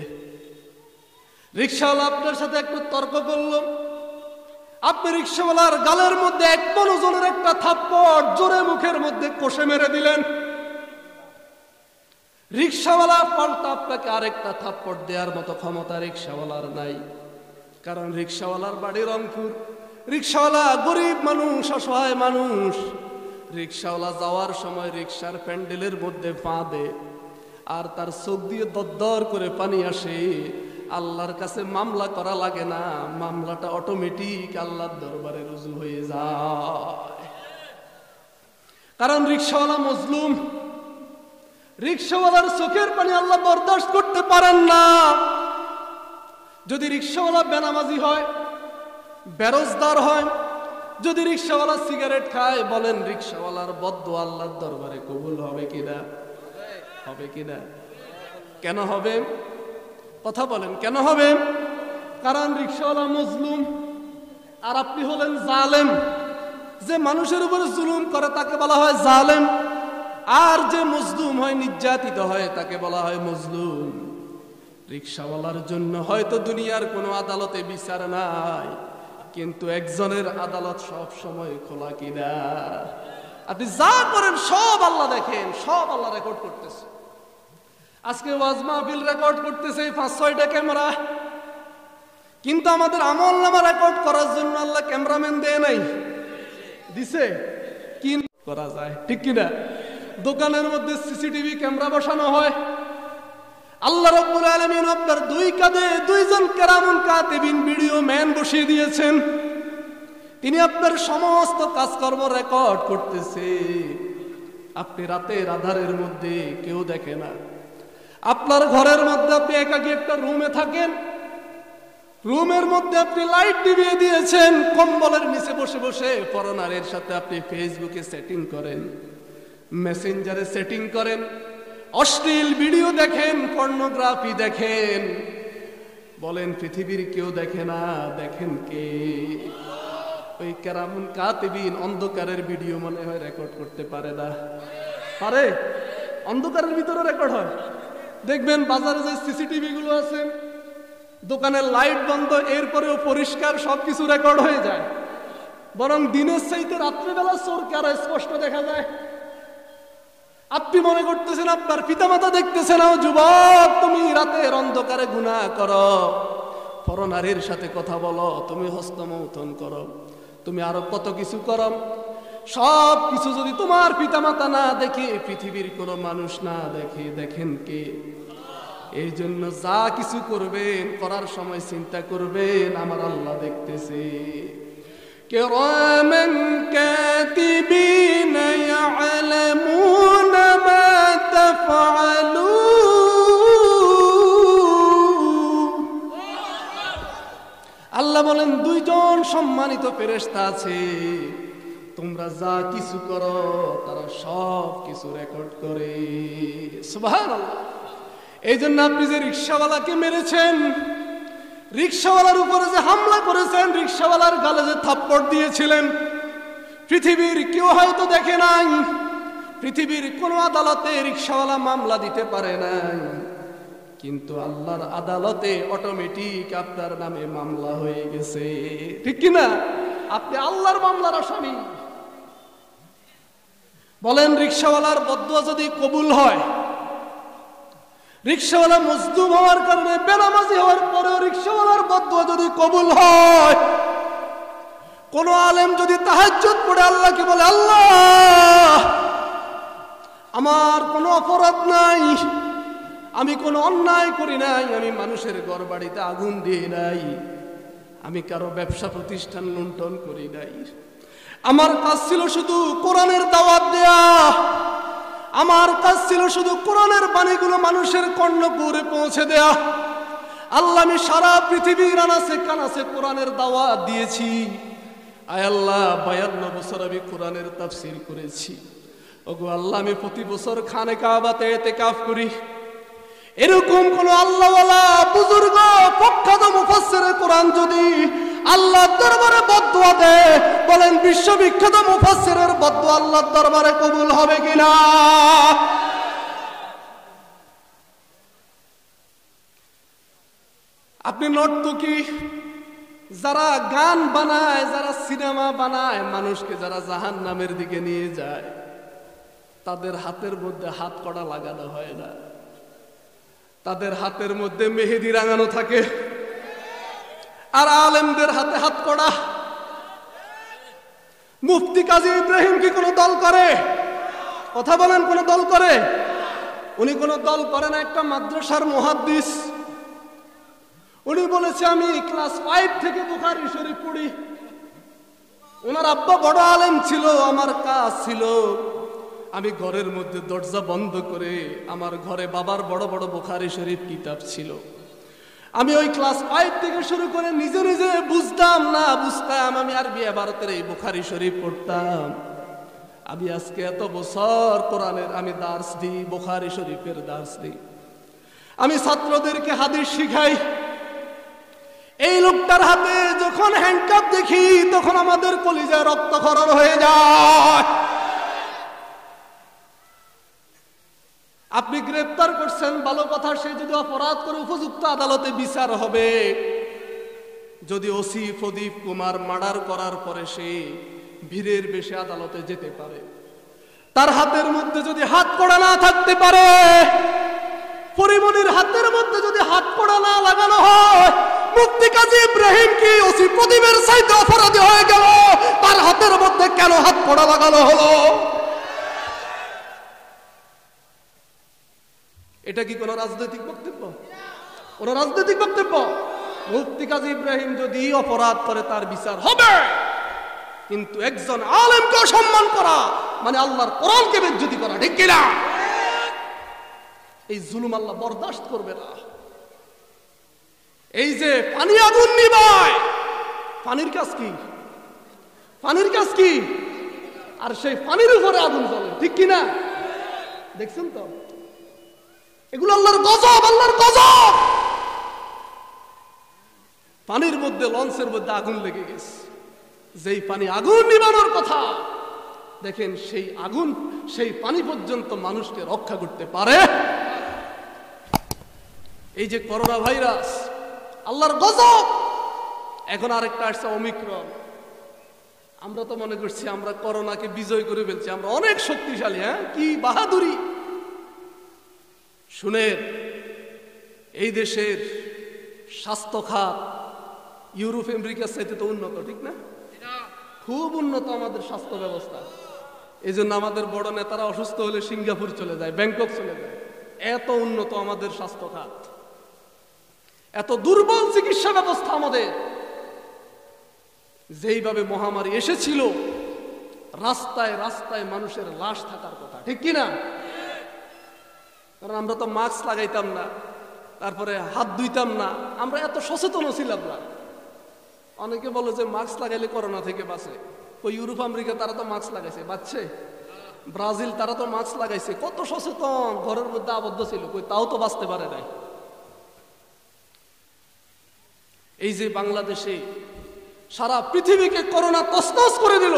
রিক্সাওয়ালা আপনার সাথে একটু তর্ক করলো। আপনি রিক্সাওয়ালার গালের মধ্যে 1 মণ ওজনের একটা থাপ্পড় জোরে মুখের মধ্যে কষে মেরে দিলেন। রিক্সাওয়ালা পাল্টা আপনাকে আরেকটা থাপ্পড় দেওয়ার মতো ক্ষমতা রিক্সাওয়ালার নাই, কারণ রিক্সাওয়ালার বাড়ি রংপুর। রিক্সাওয়ালা গরিব মানুষ, অসহায় মানুষ। রিক্সাওয়ালা যাওয়ার সময় রিক্সার প্যান্ডেলের মধ্যে পা দে, আর তার চোখ দিয়ে দরদর করে পানি আসে। আল্লাহর কাছে মামলা করা লাগে না, মামলাটা অটোমেটিক আল্লাহর দরবারে রুজু হয়ে যায়, কারণ রিক্সাওয়ালা মজলুম। রিক্সাওয়ালার চোখের পানি আল্লাহ বরদাস্ত করতে পারেন না। যদি রিক্সাওয়ালা বেনামাজি হয়, বেরোজগার হয়, যদি রিক্সাওয়ালা সিগারেট খায়, বলেন রিক্সাওয়ালার বদদুয়া আল্লাহর দরবারে কবুল হবে কিনা? হবে কিনা? কেন হবে? কথা বলেন, কেন হবে? কারণ রিক্সাওয়ালা মজলুম, আর আপনি হলেন জালেম। যে মানুষের উপরে জুলুম করে তাকে বলা হয় জালেম, আর যে মজলুম হয়, নির্যাতিত হয়, তাকে বলা হয় মজলুম। রিক্সাওয়ালার জন্য হয়তো দুনিয়ার কোনো আদালতে বিচার নাই, কিন্তু একজনের আদালত সব সময় খোলা কিনা? আপনি যা করেন সব আল্লাহ দেখেন, সব আল্লাহ রেকর্ড করতেছে। আজকে ওয়াজ মাহফিল রেকর্ড করতেছে 5-6টা ক্যামেরা, কিন্তু আমাদের আমল নামা রেকর্ড করার জন্য আল্লাহ ক্যামেরাম্যান দেয় নাই, দিছে? কি করা যায়, ঠিক কিনা? দোকানের মধ্যে সিসিটিভি ক্যামেরা বসানো হয়। আল্লাহ রাব্বুল আলামিন আপনার 2 কাঁধে 2 জন কেরামুন কাতিবিন ভিডিও ম্যান বসিয়ে দিয়েছেন। তিনি আপনার সমস্ত কাজকর্ম রেকর্ড করতেছে। আপনি রাতের আধারের মধ্যে কেউ দেখে না। আপনার ঘরের মধ্যে আপনি একাকী একটা রুমে থাকেন, রুমের মধ্যে আপনি লাইট নিভিয়ে দিয়েছেন, কম্বলের নিচে বসে বসে পরনারীর সাথে আপনি ফেসবুকে সেটিং করেন, মেসেঞ্জারে সেটিং করেন, অশ্লীল ভিডিও দেখেন, পর্নোগ্রাফি দেখেন। বলেন পৃথিবীর কেউ দেখে না, দেখেন কে? ওই কেরামুন কাতিবিন অন্ধকারের ভিডিও মনে হয় রেকর্ড করতে পারে না। পারে? অন্ধকারের ভিতরে রেকর্ড হয়। দেখবেন বাজারে যে সিসিটিভি গুলো আছে, দোকানের লাইট বন্ধ, এরপরেও পরিষ্কার সবকিছু রেকর্ড হয়ে যায়। বরং দিনের চাইতে রাত্রেবেলা চোরকে আরো স্পষ্ট দেখা যায়। আপনি মনে করতেছেন আপনার পিতামাতা দেখতেছে না? যুবক, তুমি রাতের অন্ধকারে গুনাহ করো, পরনারীর সাথে কথা বলো, তুমি হস্তমৈথুন করো, তুমি আরো কত কিছু করো। সব কিছু যদি তোমার পিতামাতা না দেখে, পৃথিবীর কোনো মানুষ না দেখে, দেখেন কে? এই জন্য যা কিছু করবেন, করার সময় চিন্তা করবেন আমার আল্লাহ দেখতেছে। কিরামান কাতিবিন ইয়ালামুনা মা তাফআলুন। আল্লাহ বলেন 2 জন সম্মানিত ফেরেশতা আছে, তোমরা যা কিছু করো তারা সব কিছু রেকর্ড করে। সুবহানাল্লাহ। এই জন্য আপনি যে রিক্সাওয়ালাকে মেরেছেন, রিক্সাওয়ালার উপরে যে হামলা করেছেন, রিক্সাওয়ালার গালে যে থাপ্পড় দিয়েছিলেন, পৃথিবীর কেউ হয়তো দেখে নাই। পৃথিবীর কোন আদালতে রিক্সাওয়ালা মামলা দিতে পারে নাই, কিন্তু আল্লাহর আদালতে অটোমেটিক আপনার নামে মামলা হয়ে গেছে, ঠিক কিনা? আপনি আল্লাহর মামলার আসামি। বলেন রিক্সাওয়ালার বদদুয়া যদি কবুল হয়, রিকশাওয়ালা মজলুম হওয়ার কারণে বেনামাজি হওয়ার পরেও রিকশাওয়ালার বদদুয়া যদি কবুল হয়, কোন আলেম যদি তাহাজ্জুদ পড়ে আল্লাহকে বলে, আল্লাহ আমার কোনো অপরাধ নাই, আমি কোনো অন্যায় করি নাই, আমি মানুষের ঘর বাড়িতে আগুন দিয়ে নাই, আমি কারো ব্যবসা প্রতিষ্ঠান লুণ্ঠন করি নাই, আমার কাজ ছিল শুধু কোরআনের দাওয়াত দেয়া, আমার কাজ ছিল শুধু কোরআনের বাণীগুলো মানুষের কর্ণপুরে পৌঁছে দেয়া। আল্লাহ আমি সারা পৃথিবীর আনাচে কানাচে কোরআনের দাওয়াত দিয়েছি। আয় আল্লাহ 52 বছর আমি কোরআনের তাফসীর করেছি। ওগো আল্লাহ আমি প্রতি বছর খানে কাবাতে ইতিকাফ করি। এরকম কোন আল্লাহওয়ালা বুজুর্গ প্রখ্যাত মুফাসসিরে কোরআন যদি আল্লাহর দরবারে বদদুয়া দেয়, বলেন বিশ্ববিখ্যাত মুফাসসিরের বদদুয়া আল্লাহর দরবারে কবুল হবে কিনা? আপনি নর্তকী, যারা গান বানায়, যারা সিনেমা বানায়, মানুষকে যারা জাহান্নামের দিকে নিয়ে যায়, তাদের হাতের মধ্যে হাত কড়া লাগানো হয় না, তাদের হাতের মধ্যে মেহেদি রাঙানো থাকে। আর আলেমদের হাতে হাত কড়া। মুফতি কাজী ইব্রাহিম কি কোনো দল করে? কথা বলেন, কোন দল করে? উনি কোন দল করে না। একটা মাদ্রাসার মুহাদ্দিস, উনি বলেছে আমি ক্লাস 5 থেকে বুখারী শরীফ পড়ি। ওনার আব্বা বড় আলেম ছিল। আমার কাজ ছিল আমি ঘরের মধ্যে দরজা বন্ধ করে, আমার ঘরে বাবার বড় বড় বুখারী শরীফ কিতাব ছিল, আমি ওই ক্লাস 5 থেকে শুরু করে নিজে নিজে বুঝতাম না বুঝতাম আমি আরবি ইবারতের এই বুখারী শরীফ পড়তাম। আমি আজকে এত বছর কোরআনের আমি দার্স দিই, বুখারী শরীফের দার্স দিই, আমি ছাত্রদেরকে হাদিস শিখাই। এই লোকটার হাতে যখন হ্যান্ডকাপ দেখি তখন আমাদের কলিজায় রক্তক্ষরণ হয়ে যায়। আপনি গ্রেফতার করছেন, ভালো কথা, সে যদি অপরাধ করে উপযুক্ত আদালতে বিচার হবে। যদি ওসি প্রদীপ কুমার মার্ডার করার পরে সে ভিড়ের বেশে আদালতে যেতে পারে, তার হাতের মধ্যে যদি হাত কড়া না থাকতে পারে, পরিমণির হাতের মধ্যে যদি হাত কড়া না লাগানো হয়, মুফতি কাজী ইব্রাহিম কি ওসি প্রদীপের চাইতে অপরাধী হয়ে গেল? তার হাতের মধ্যে কেন হাত কড়া লাগানো হলো? এটা কি কোন রাজনৈতিক বক্তব্য? কোন রাজনৈতিক বক্তব্য? মুফতি কাজী ইব্রাহিম যদি অপরাধ করে তার বিচার হবে, কিন্তু একজন আলেমকে সম্মান করা মানে আল্লাহর কোরআনকে বেইজ্জতি করা, ঠিক কিনা? এই জুলুম আল্লাহ বরদাস্ত করবে না। এই যে পানি আগুন নিভায়, পানির কাজ কি? পানির কাজ কি? আর সেই পানির উপরে আগুন জ্বলে, ঠিক কিনা? দেখছেন তো, এগুলো আল্লাহর গজব, আল্লাহর গজব। পানির মধ্যে, লঞ্চের মধ্যে আগুন লেগে গেছে, যেই পানি আগুন নিভানোর কথা, দেখেন সেই আগুন, সেই পানি পর্যন্ত মানুষকে রক্ষা করতে পারে। এই যে করোনা ভাইরাস, আল্লাহর গজব। এখন আরেকটা আসছে ওমিক্রন। আমরা তো মনে করছি আমরা করোনাকে বিজয় করে ফেলছি, আমরা অনেক শক্তিশালী। হ্যাঁ, কি বাহাদুরি! শুনেন, এই দেশের স্বাস্থ্য খাত ইউরোপ আমেরিকার চাইতে তো উন্নত, ঠিক না? খুব উন্নত আমাদের স্বাস্থ্য ব্যবস্থা। এই জন্য আমাদের বড় নেতারা অসুস্থ হলে সিঙ্গাপুর চলে যায়, ব্যাংকক চলে যায়। এত উন্নত আমাদের স্বাস্থ্য খাত, এত দুর্বল চিকিৎসা ব্যবস্থা আমাদের। যেইভাবে মহামারী এসেছিল, রাস্তায় রাস্তায় মানুষের লাশ থাকার কথা, ঠিক কিনা? কারণ আমরা তো মাস্ক লাগাইতাম না, তারপরে হাত ধুইতাম না, আমরা এত সচেতন ছিলাম না। অনেকে বলে যে মাস্ক লাগাইলে করোনা থেকে বাঁচে। ওই ইউরোপ আমেরিকা তারা তো মাস্ক লাগাইছে, বাঁচছে। ব্রাজিল তারা তো মাস্ক লাগাইছে, কত সচেতন, ঘরের মধ্যে আবদ্ধ ছিল, কই তাও তো বাঁচতে পারে নাই। এই যে বাংলাদেশে সারা পৃথিবীকে করোনা তছনছ করে দিল,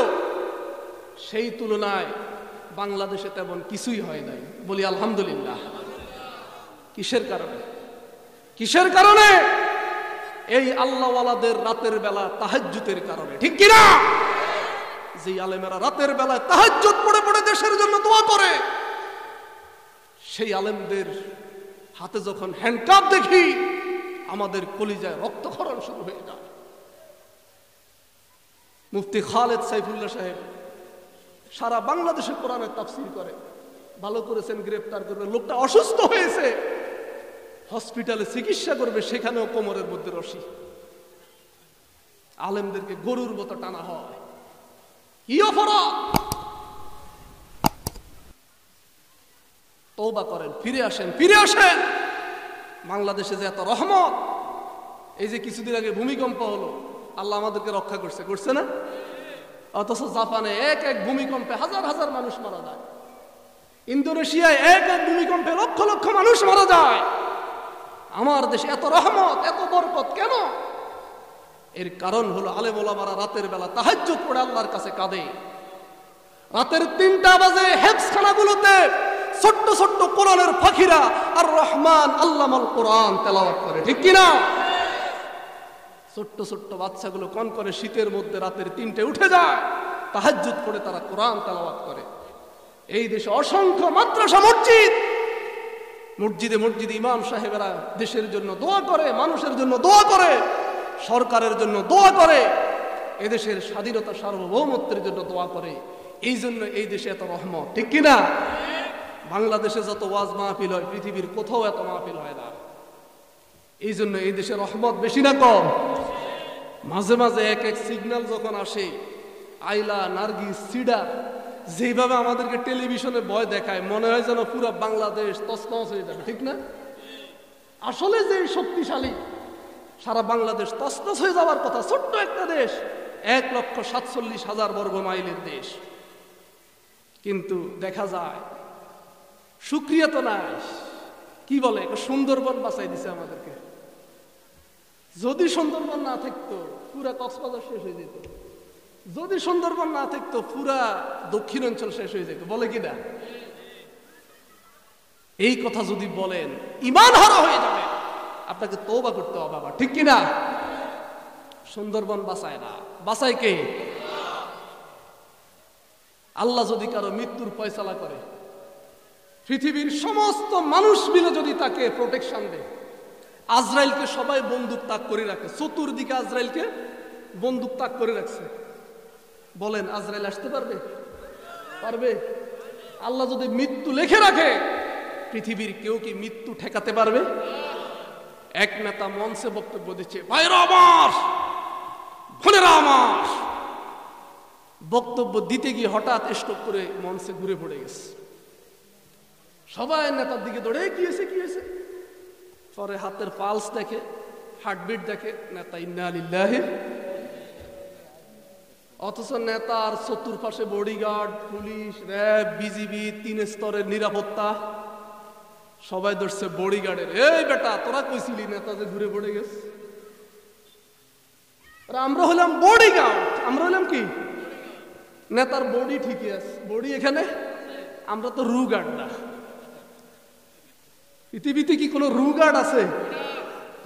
সেই তুলনায় বাংলাদেশে তেমন কিছুই হয় নাই। বলি আলহামদুলিল্লাহ। কিসের কারণে? কিসের কারণে? এই আল্লাহওয়ালাদের রাতের বেলা তাহাজ্জুদের কারণে, ঠিক কিনা? যে আলেমেরা রাতের বেলায় তাহাজ্জুদ পড়ে পড়ে দেশের জন্য দোয়া করে, সেই আলেমদের হাতে যখন হ্যান্ডকাপ দেখি আমাদের কলিজায় রক্তক্ষরণ শুরু হয়ে যায়। মুফতি খালেদ সাইফুল্লাহ সাহেব সারা বাংলাদেশে কোরআনের তাফসীর করে, ভালো করেছেন গ্রেফতার করবে। লোকটা অসুস্থ হয়েছে, হসপিটালে চিকিৎসা করবে, সেখানেও কোমরের মধ্যে রশি। আলেমদেরকে গরুর মতো টানা হয়, কি অপরাধ? তওবা করেন, ফিরে আসেন, ফিরে আসেন। বাংলাদেশে যে এত রহমত, এই যে কিছুদিন আগে ভূমিকম্প হলো, আল্লাহ আমাদেরকে রক্ষা করছে, করছে না? অথচ জাপানে এক এক ভূমিকম্পে হাজার হাজার মানুষ মারা যায়, ইন্দোনেশিয়ায় এক এক ভূমিকম্পে লক্ষ লক্ষ মানুষ মারা যায়। আমার দেশে এত রহমত, এত বরকত কেন? এর কারণ হলো আলেম ওলামারা রাতের বেলা তাহাজ্জুদ পড়ে আল্লাহর কাছে কাঁদে। রাতের 3টা বাজে হেফজখানাগুলোতে ছোট্ট ছোট্ট কোরআনের ফাকিরা আর রহমান আল্লামাল কোরআন তেলাওয়াত করে, ঠিক কিনা? ছোট্ট ছোট্ট বাচ্চাগুলো কোন করে শীতের মধ্যে রাতের 3টায় উঠে যায়, তাহাজ্জুদ পড়ে তারা কোরআন তেলাওয়াত করে। এই দেশে অসংখ্য মাদ্রাসা মসজিদ, মসজিদে মসজিদে ইমাম সাহেবেরা দেশের জন্য দোয়া করে, মানুষের জন্য দোয়া করে, সরকারের জন্য দোয়া করে, এদেশের স্বাধীনতা সার্বভৌমত্বের জন্য দোয়া করে। এই জন্য এই দেশে এত রহমত, ঠিক কিনা? বাংলাদেশে যত ওয়াজ মাহফিল হয় পৃথিবীর কোথাও এত মাহফিল হয় না। এই জন্য এই দেশে রহমত বেশি না কম? মাঝে মাঝে এক এক সিগন্যাল যখন আসে, আইলা, নার্গিস, সিডার, যেভাবে আমাদেরকে টেলিভিশনে ভয় দেখায়, মনে হয় যেন পুরো বাংলাদেশ তছনছ হয়ে যাবে, ঠিক না? আসলে যে শক্তিশালী, সারা বাংলাদেশ তছনছ হয়ে যাওয়ার কথা। ছোট্ট একটা দেশ, 1,47,000 বর্গ মাইলের দেশ, কিন্তু দেখা যায় শুকরিয়া তো নাই। কি বলে, সুন্দরবন বাঁচাই দিছে আমাদেরকে। যদি সুন্দরবন না থাকতো পুরা কক্সবাজার শেষ হয়ে যেত, যদি সুন্দরবন না থাকতো পুরা দক্ষিণাঞ্চল শেষ হয়ে যেত, বলে কিনা? এই কথা যদি বলেন ঈমান হারা হয়ে যাবে, আপনাকে তওবা করতে হবে বাবা, ঠিক কিনা? সুন্দরবন বাঁচায় না, বাঁচায় কে? আল্লাহ যদি কারো মৃত্যুর ফয়সালা করে, পৃথিবীর সমস্ত মানুষ মিলে যদি তাকে প্রোটেকশন দেয়, আজরাইলকে সবাই বন্দুক তাক করে রাখে, চতুর্দিকে আজরাইলকে বন্দুক তাক করে রাখছে, বলেন আজরাইল আসতে পারবে? পারবে? আল্লাহ যদি মৃত্যু লিখে রাখে, পৃথিবীর কেউ কি মৃত্যু ঠেকাতে পারবে? এক নেতা মঞ্চে বক্তব্য দিচ্ছে, ভাইরা আমার, বোনেরা আমার, বক্তব্য দিতে গিয়ে হঠাৎ স্ট্রোক করে মঞ্চে ঘুরে পড়ে গেছে। সবাই নেতার দিকে দৌড়ে, কি হয়েছে, কি হয়েছে? পরে হাতের পালস দেখে, হার্টবিট দেখে, নেতা ইন্না লিল্লাহি। অথচ নেতার চতুর্পাশে বডিগার্ড, পুলিশ, র্যাব, বিজিবি, 3 স্তরের নিরাপত্তা, সবাই ধরছে বডিগার্ডের। এই বেটা, তোরা কইছিলি নেতা যে ঘুরে পড়ে গেছে? আমরা হলাম বডিগার্ড, আমরা হলাম কি? নেতার বডি ঠিকই আছে, বডি এখানে, আমরা তো রু গার্ড না। পৃথিবীতে কি কোনো রু গার্ড আছে?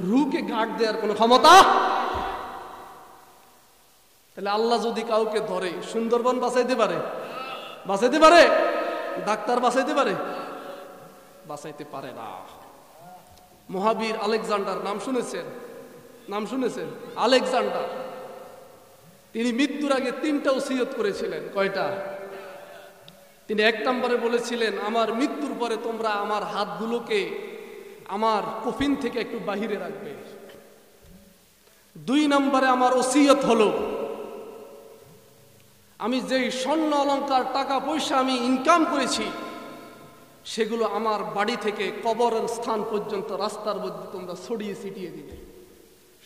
রুকে গার্ড দেওয়ার কোনো ক্ষমতা? তাহলে আল্লাহ যদি কাউকে ধরে, সুন্দরবন বাঁচাইতে পারে? বাঁচাইতে পারে? ডাক্তার বাঁচাইতে পারে? বাঁচাইতে পারে না। মহাবীর আলেকজান্ডার নাম শুনেছেন? নাম শুনেছেন? আলেকজান্ডার, তিনি মৃত্যুর আগে 3টা ওসিয়ত করেছিলেন। কয়টা? তিনি 1 নম্বরে বলেছিলেন, আমার মৃত্যুর পরে তোমরা আমার হাতগুলোকে আমার কফিন থেকে একটু বাহিরে রাখবে। 2 নম্বরে আমার ওসিয়ত হলো, আমি যেই স্বর্ণ অলংকার, টাকা পয়সা আমি ইনকাম করেছি, সেগুলো আমার বাড়ি থেকে কবরের স্থান পর্যন্ত রাস্তার মধ্যে তোমরা ছড়িয়ে ছিটিয়ে দিবে।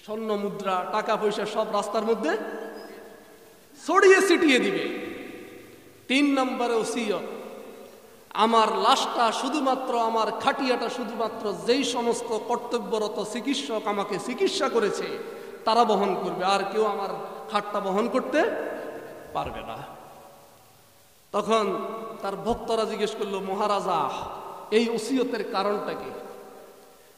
স্বর্ণ মুদ্রা, টাকা পয়সা সব রাস্তার মধ্যে ছড়িয়ে ছিটিয়ে দিবে। 3 নম্বরে ওসিয়ত, আমার লাশটা শুধুমাত্র, আমার খাটিয়াটা শুধুমাত্র যেই সমস্ত কর্তব্যরত চিকিৎসক আমাকে চিকিৎসা করেছে তারা বহন করবে, আর কেউ আমার খাটটা বহন করতে পারবে না। তখন তার ভক্তরা জিজ্ঞেস করলো, মহারাজা এই ওসিয়তের কারণটা কি?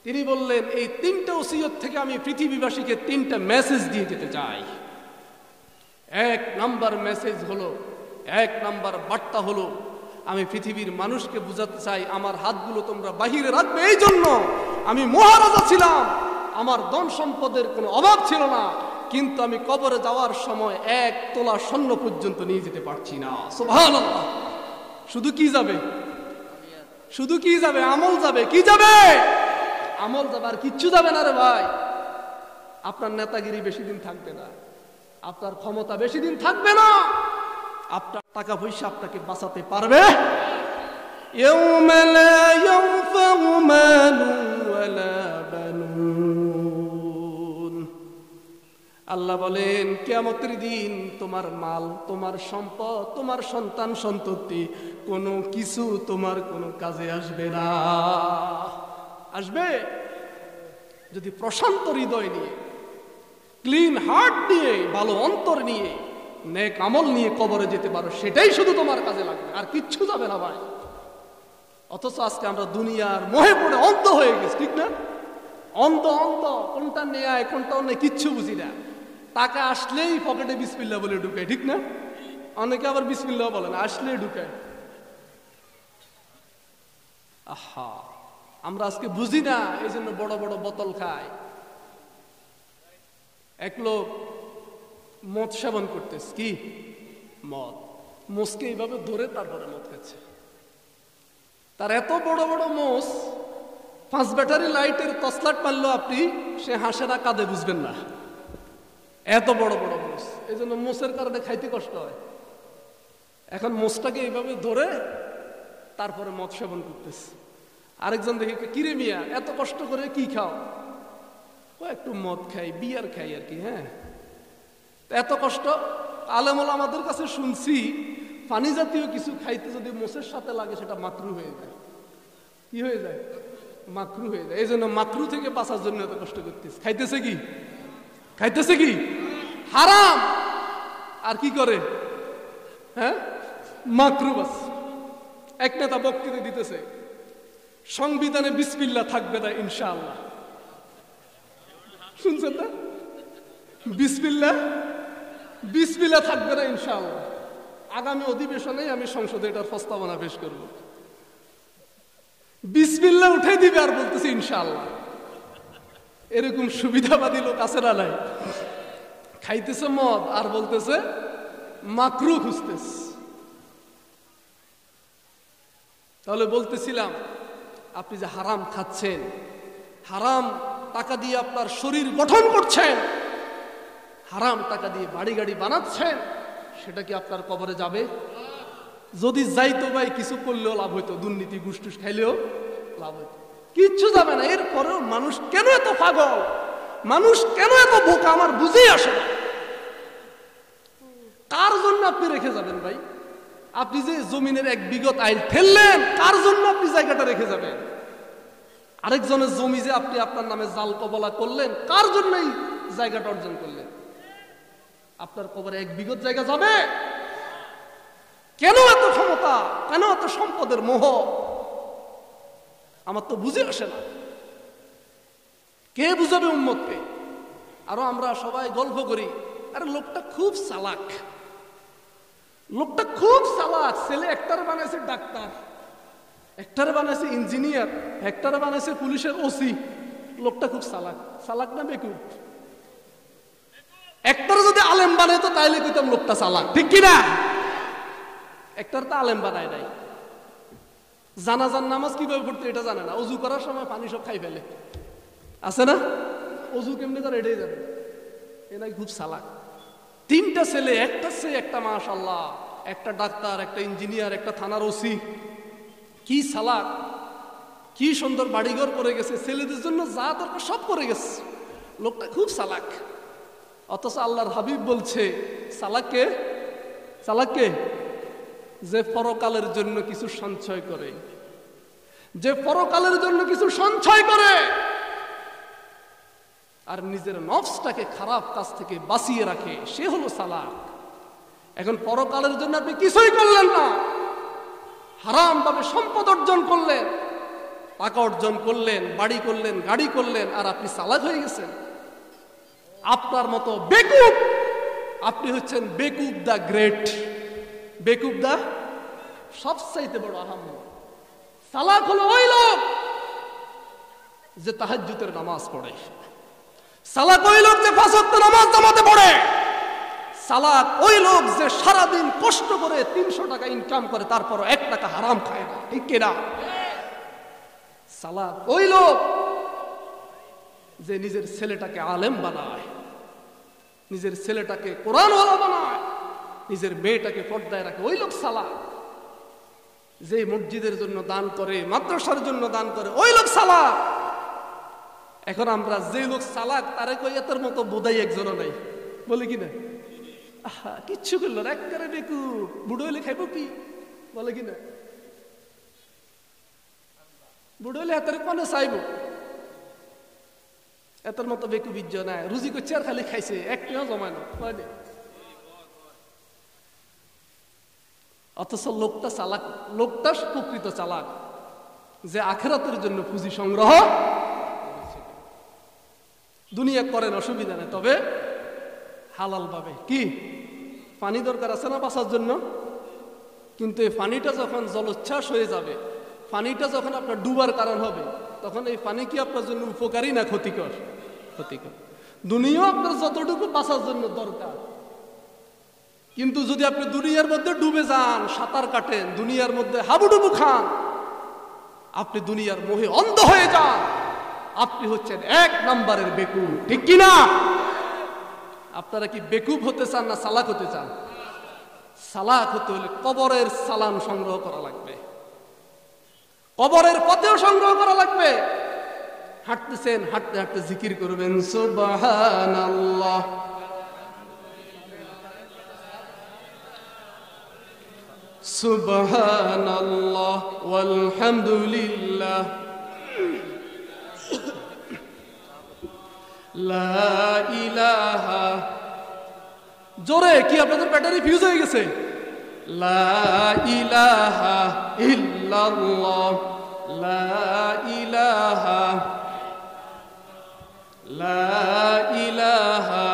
তিনি বললেন, এই 3টা ওসিয়ত থেকে আমি পৃথিবীবাসীকে 3টা মেসেজ দিয়ে যেতে চাই। 1 নাম্বার মেসেজ হলো, 1 নাম্বার বার্তা হলো, আমি পৃথিবীর মানুষকে বুঝাতে চাই, আমার হাতগুলো তোমরা বাহিরে রাখবে। এই জন্য আমি মহারাজা ছিলাম, আমার ধন সম্পদের কোনো অভাব ছিল না, কিন্তু আমি কবরে যাওয়ার সময় 1 তোলা স্বর্ণ পর্যন্ত নিয়ে যেতে পারছি না। সুবহানাল্লাহ। শুধু কি যাবে? শুধু কি যাবে? আমল যাবে। কি যাবে? আমল যাবে, আর কিচ্ছু যাবে না রে ভাই। আপনার নেতাগিরি বেশি দিন থাকবে না, আপনার ক্ষমতা বেশি দিন থাকবে না, আপনার টাকা পয়সা আপনাকে বাঁচাতে পারবে। ইয়াউমা লা ইয়ানফাউ মালুন ওয়ালা বানুন। আল্লাহ বলেন কিয়ামতের দিন তোমার মাল, তোমার সম্পদ, তোমার সন্তান সন্ততি কোনো কিছু তোমার কোনো কাজে আসবে না। আসবে যদি প্রশান্ত হৃদয় নিয়ে, ক্লিন হার্ট নিয়ে, ভালো অন্তর নিয়ে, নেক আমল নিয়ে কবরে যেতে পারো, সেটাই শুধু তোমার কাজে লাগবে, আর কিচ্ছু যাবে না ভাই। অথচ আজকে আমরা দুনিয়ার মোহে পড়ে অন্ধ হয়ে গেছি, ঠিক না? অন্ধ অন্ধ, কোনটা ন্যায় কোনটা অন্যায় কিচ্ছু বুঝি না। টাকা আসলেই পকেটে বিসমিল্লাহ বলে ঢুকায়, ঠিক না? অনেকে আবার বিসমিল্লাহ বলে না, আসলেই ঢুকায়। আহা, আমরা আজকে বুঝি না, এই জন্য বড় বড় বোতল খায়। এক লোক মদ সেবন করতেছে, কি মদ, মোষকে এইভাবে ধরে তারপরে মদ খাচ্ছে। তার এত বড় বড় মোষ, 5 ব্যাটারি লাইটের তসলাট মারলো আপনি, সে হাসে না কাঁদে বুঝবেন না, এত বড় বড় মোষ। এই জন্য মোষের কারণে খাইতে কষ্ট হয়। এখন মোষটাকে এইভাবে ধরে তারপরে মদ সেবন করতেছে। আরেকজন দেখে, কিরে মিয়া এত কষ্ট করে কি খাও? একটু মদ খাই, বিয়ার খাই আর কি। হ্যাঁ, এত কষ্ট। আলেমুল আমাদের কাছে শুনছি পানি জাতীয় কিছু খাইতে যদি মোষের সাথে লাগে সেটা মাকরু হয়ে যায়। কি হয়ে যায়? মাকরু হয়ে যায়। এই জন্য মাকরু থেকে বাঁচার জন্য এত কষ্ট করতেছে। খাইতেছে কি? খাইতেছে কি? হারাম। আর কি করে? হ্যাঁ, মাকরু বাস। এক নেতা বক্তৃতা দিতেছে, সংবিধানে বিসমিল্লাহ থাকবে না ইনশাআল্লাহ। শুনছেন না? বিসমিল্লাহ, বিসমিল্লাহ থাকবে না ইনশাআল্লাহ। আগামী অধিবেশনে আমি সংসদে এটার প্রস্তাবনা পেশ করব। বিসমিল্লাহ উঠে দিবে আর বলতেছে ইনশাআল্লাহ। এরকম সুবিধাবাদী লোক আছে না নাই? খাইতেছে মদ আর বলতেছে মাকরু খুঁজতেছে। তাহলে বলতেছিলাম, আপনি যে হারাম খাচ্ছেন, হারাম টাকা দিয়ে আপনার শরীর গঠন করছেন, হারাম টাকা দিয়ে বাড়ি গাড়ি বানাচ্ছেন, সেটা কি আপনার কবরে যাবে? যদি যাইতো ভাই কিছু করলেও লাভ হইতো, দুর্নীতি ঘুষটুস খাইলেও লাভ হইতো, কিচ্ছু যাবে না। এরপরেও মানুষ কেন এত পাগল, মানুষ কেন এত বোকা, আমার বুঝেই আসে না। কার জন্য আপনি রেখে যাবেন ভাই? আপনি যে জমিনের 1 বিঘত আইল ফেললেন, কার জন্য আপনি জায়গাটা রেখে যাবেন? আরেকজনের জমি যে আপনি আপনার নামে জাল কবলা করলেন, কার জন্য এই জায়গাটা অর্জন করলেন? আপনার কবরে 1 বিঘত জায়গা যাবে? কেন এত ক্ষমতা, কেন এত সম্পদের মোহ? আমার তো বুঝে আসে না। কে বুঝাবে উম্মতকে? আরো আমরা সবাই গল্প করি, আরে লোকটা খুব চালাক, লোকটা খুব চালাক। ছেলে একটারে বানাইছে ডাক্তার, একটারে বানাইছে ইঞ্জিনিয়ার, একটারে বানাইছে পুলিশের ওসি। লোকটা খুব চালাক। চালাক না বেকুব? একটারে যদি আলেম বানাইতো তাইলে কইতাম লোকটা চালাক, ঠিক কিনা? একটার তো আলেম বানায় নাই। জানাজার নামাজ কিভাবে পড়তে এটা জানে না, অজু করার সময় পানি সব খাই ফেলে, আছে না? অজু কেমনি করে এটাই যাবে। এ নাই খুব চালাক। 3টা ছেলে, একটা চেয়ে একটা, মাশাআল্লাহ, একটা ডাক্তার, একটা ইঞ্জিনিয়ার, একটা থানার ওসি। কি চালাক, কি সুন্দর বাড়িঘর করে গেছে, ছেলেদের জন্য যা দরকার সব করে গেছে। লোকটা খুব চালাক। অথচ আল্লাহর হাবিব বলছে চালাককে, চালাককে যে পরকালের জন্য কিছু সঞ্চয় করে, যে পরকালের জন্য কিছু সঞ্চয় করে আর নিজের নফসটাকে খারাপ কাজ থেকে বাঁচিয়ে রাখে, সে হলো চালাক। এখন পরকালের জন্য আপনি কিছুই করলেন না, হারাম ভাবে সম্পদ অর্জন করলেন, টাকা অর্জন করলেন, বাড়ি করলেন, গাড়ি করলেন, আর আপনি চালাক হয়ে গেছেন। আপনার মতো বেকুব, আপনি হচ্ছেন বেকুব দা গ্রেট, বেকুব দা সবচাইতে বড় আহাম্মক। সালাক হলো ওই লোক যে তাহাজ্জুদের নামাজ পড়ে। সালাক ওই লোক যে 5 ওয়াক্ত নামাজ জামাতে পড়ে। সালাক ওই লোক যে সারাদিন কষ্ট করে 300 টাকা ইনকাম করে তারপর 1 টাকা হারাম খায় না, ঠিক কিনা? সালাক ওই লোক যে নিজের ছেলেটাকে আলেম বানায়, নিজের ছেলেটাকে কোরআনওয়ালা বানায়, নিজের মেয়েটাকে পর্দায় রাখে, ওই লোক সালাক। যে মসজিদের জন্য দান করে, মাদ্রাসার জন্য দান করে, ওই লোক সালাক। এখন আমরা যে লোক সালাক তারে কই এতর মতো বোধাই একজনও নাই, বলে কিনা? কিচ্ছু করলো না, একবারে বেকু, বুড়ো হইলে খাইব কি, বলে কিনা? বুড়ো হইলে হাতের কোনে চাইব, এতর মতো বেকু বীর্য নাই। রুজি করছে আর খালি খাইছে, একটিও জমায় না, হয়নি? অথচ লোকটা চালাক, লোকটা প্রকৃত চালাক, যে আখিরাতের জন্য পুঁজি সংগ্রহ। দুনিয়া করেন অসুবিধা নেই, তবে হালাল ভাবে। কি পানি দরকার আছে না বাঁচার জন্য, কিন্তু এই পানিটা যখন জলোচ্ছ্বাস হয়ে যাবে, পানিটা যখন আপনার ডুবার কারণ হবে, তখন এই পানি কি আপনার জন্য উপকারী না ক্ষতিকর? ক্ষতিকর। দুনিয়াও আপনার যতটুকু বাঁচার জন্য দরকার, কিন্তু যদি আপনি দুনিয়ার মধ্যে ডুবে যান, সাঁতার কাটেন, দুনিয়ার মধ্যে হাবুডুবু খান, আপনি দুনিয়ার মোহে অন্ধ হয়ে যান, আপনি হচ্ছেন 1 নম্বরের বেকুব, ঠিক কিনা? আপনারা কি বেকুব হতে চান না সালাক হতে চান? সালাক হতে হলে কবরের সালাম সংগ্রহ করা লাগবে, কবরের পথেও সংগ্রহ করা লাগবে। হাঁটতেছেন, হাঁটতে হাঁটতে জিকির করবেন সুবহানাল্লাহ, সুবহানাল্লাহ ওয়ালহামদুলিল্লাহ, লা ইলাহা। জোরে কি আপনাদের ব্যাটারি ফিউজ হয়ে গেছে? লা ইলাহা ইল্লাল্লাহ, লা ইলাহা, লা ইলাহা,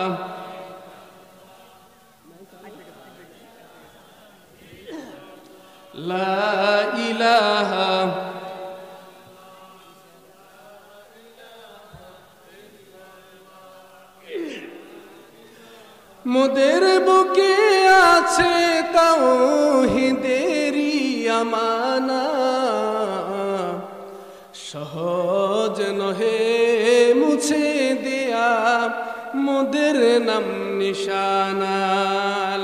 লা ইলাহা, মোদের বুকে আছে তাওহীদেরই আমানা, সহজ নহে মুছে দেয়া মোদের নাম নিশানা।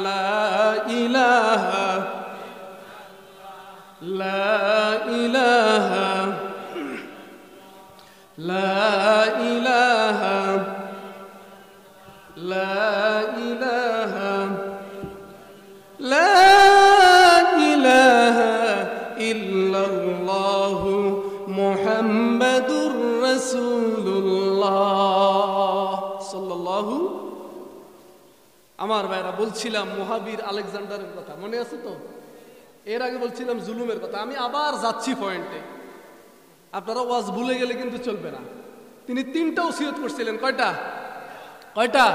লা ইলাহা, লা ইলাহা, লা ইলাহা, লা ইলাহা, লা ইলাহা ইল্লাল্লাহু মুহাম্মাদুর রাসূলুল্লাহ সাল্লাল্লাহু। আমার ভাইরা, বলছিলাম মহাবীর আলেকজান্ডারের কথা, মনে আছে তো? এর আগে বলছিলাম জুলুমের কথা। আমি আবার যাচ্ছি পয়েন্টে, আপনারা ওয়াজ ভুলে গেলে কিন্তু চলবে না। তিনি 3টা ওসিয়ত করছিলেন। কয়টা? কয়টা?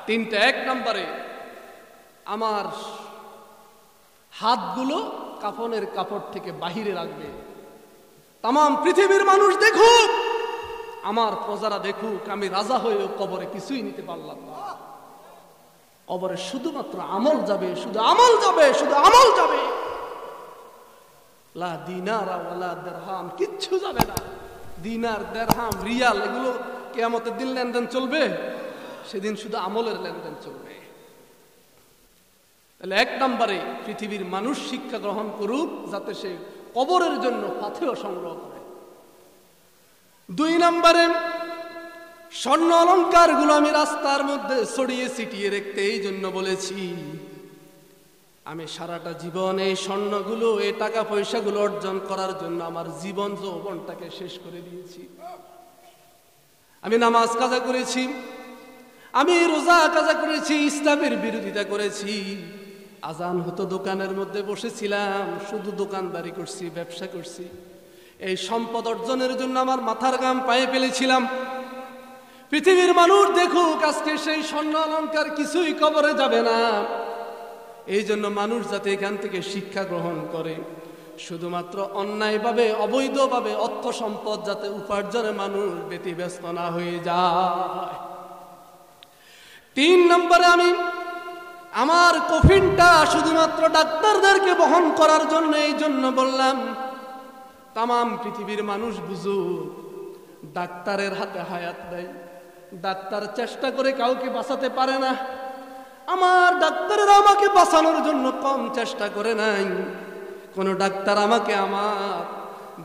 3টা। 1 নম্বরে, আমার হাতগুলো কাফনের কাপড় থেকে বাহিরে রাখবে, তাম পৃথিবীর মানুষ দেখুক, আমার প্রজারা দেখুক আমি রাজা হয়ে কবরে কিছুই নিতে পারলাম না। কবরে শুধুমাত্র আমল যাবে, শুধু আমল যাবে, শুধু আমল যাবে। লা দিনার ওয়ালা দিরহাম, কিচ্ছু যাবে না। দিনার, দিরহাম, রিয়াল এগুলো কিয়ামতের দিন লেনদেন চলবে, সেদিন শুধু আমলের লেনদেন চলবে। তাহলে 1 নম্বরে পৃথিবীর মানুষ শিক্ষা গ্রহণ করুক, যাতে সে কবরের জন্য পাথেয় সংগ্রহ করে। 2 নম্বরে, স্বর্ণ অলংকার গুলো আমি রাস্তার মধ্যে ছড়িয়ে ছিটিয়ে রাখতে এই জন্য বলেছি, আমি সারাটা জীবন এই স্বর্ণগুলো, এই টাকা পয়সাগুলো অর্জন করার জন্য আমার জীবন যৌবনটাকে শেষ করে দিয়েছি। আমি নামাজ কাজা করেছি, আমি রোজা কাজা করেছি, ইসলামের বিরোধিতা করেছি। আজান হতো, দোকানের মধ্যে বসেছিলাম, শুধু দোকানদারি করছি, ব্যবসা করছি। এই সম্পদ অর্জনের জন্য আমার মাথার ঘাম পায়ে ফেলেছিলাম। পৃথিবীর মানুষ দেখুক, আজকে সেই স্বর্ণ অলংকার কিছুই কবরে যাবে না। এই জন্য মানুষ যাতে এখান থেকে শিক্ষা গ্রহণ করে, শুধুমাত্র অন্যায়ভাবে অবৈধভাবে অর্থ সম্পদ যাতে উপার্জনে মানুষ ব্যতিব্যস্ত না হয়ে যায়। 3 নম্বরে আমি আমার কফিনটা শুধুমাত্র ডাক্তারদেরকে বহন করার জন্য এই জন্য বললাম, তাম পৃথিবীর মানুষ বুঝুক ডাক্তারের হাতে হায়াত দেয়, ডাক্তার চেষ্টা করে কাউকে বাঁচাতে পারে না। আমার ডাক্তারেরা আমাকে বাঁচানোর জন্য কম চেষ্টা করে নাই। কোন ডাক্তার আমাকে আমার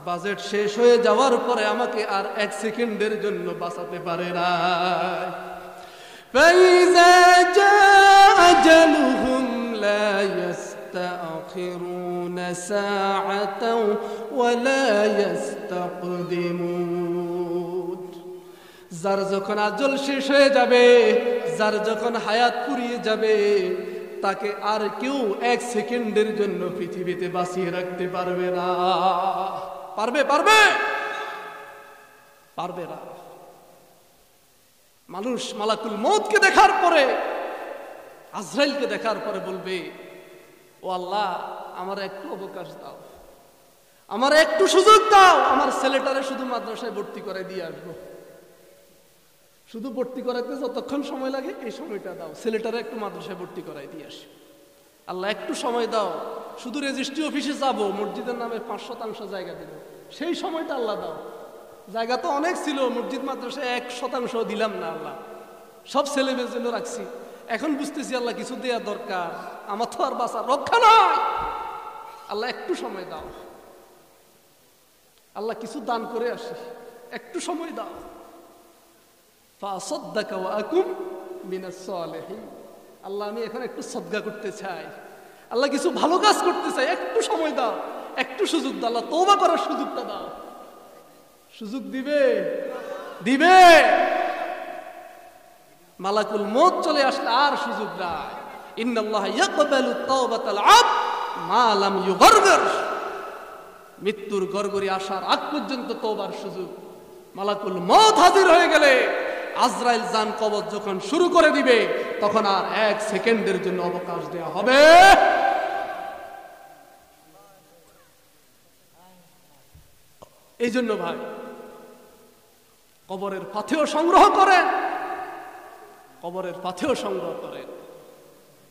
বাজেট শেষ হয়ে যাওয়ার পরে আমাকে আর 1 সেকেন্ডের জন্য বাঁচাতে পারে না। فَإِذَا جَاءَ أَجَلُهُمْ لَا يَسْتَأْخِرُونَ سَاعَةً وَلَا يَسْتَقْدِمُونَ। যার যখন আজল শেষ হয়ে যাবে, যার যখন হায়াত ফুরিয়ে যাবে, তাকে আর কেউ 1 সেকেন্ডের জন্য পৃথিবীতে বাঁচিয়ে রাখতে পারবে না। পারবে না। মানুষ মালাকুল মউতকে দেখার পরে, আজরাইলকে দেখার পরে বলবে, ও আল্লাহ আমার একটু অবকাশ দাও, আমার একটু সুযোগ দাও, আমার ছেলেটারে শুধু মাদ্রাসায় ভর্তি করে দিয়ে আসবো, শুধু ভর্তি করাইতে যতক্ষণ সময় লাগে এই সময়টা দাও, ছেলেটারে একটু মাদ্রাসায় ভর্তি করাই দিয়ে আসি। আল্লাহ একটু সময় দাও, শুধু রেজিস্ট্রি অফিসে যাব, মসজিদের নামে 5% জায়গা দিব, সেই সময়টা আল্লাহ দাও। জায়গা তো অনেক ছিল, মসজিদ মাদ্রাসায় 1% দিলাম না আল্লাহ, সব ছেলেমেয়ের জন্য রাখছি। এখন বুঝতেছি আল্লাহ কিছু দেওয়া দরকার, আমার তো আর বাঁচার রক্ষা নয়। আল্লাহ একটু সময় দাও, আল্লাহ কিছু দান করে আসি, একটু সময় দাও। ফাসাদদাকা ওয়া আকুম মিনাস সালিহিন। আল্লাহ আমি এখন একটু সদকা করতে চাই, আল্লাহ কিছু ভালো কাজ করতে চাই, একটু সময় দাও, একটু সুযোগ দাও, আল্লাহ তওবা করার সুযোগটা দাও। সুযোগ দিবে। মালাকুল মউত চলে আসলে আর সুযোগ নাই। ইন্নাল্লাহা ইয়াকবালু তাওবাতাল আবদ মা লাম ইউগরগর। মৃত্যুর গড়গড়ি আসার আগ পর্যন্ত তওবার সুযোগ। মালাকুল মউত হাজির হয়ে গেলে, আজরাইল জান কবজ যখন শুরু করে দিবে, তখন আর 1 সেকেন্ডের জন্য অবকাশ দেওয়া হবে। এই জন্য ভাই কবরের পাথেও সংগ্রহ করেন,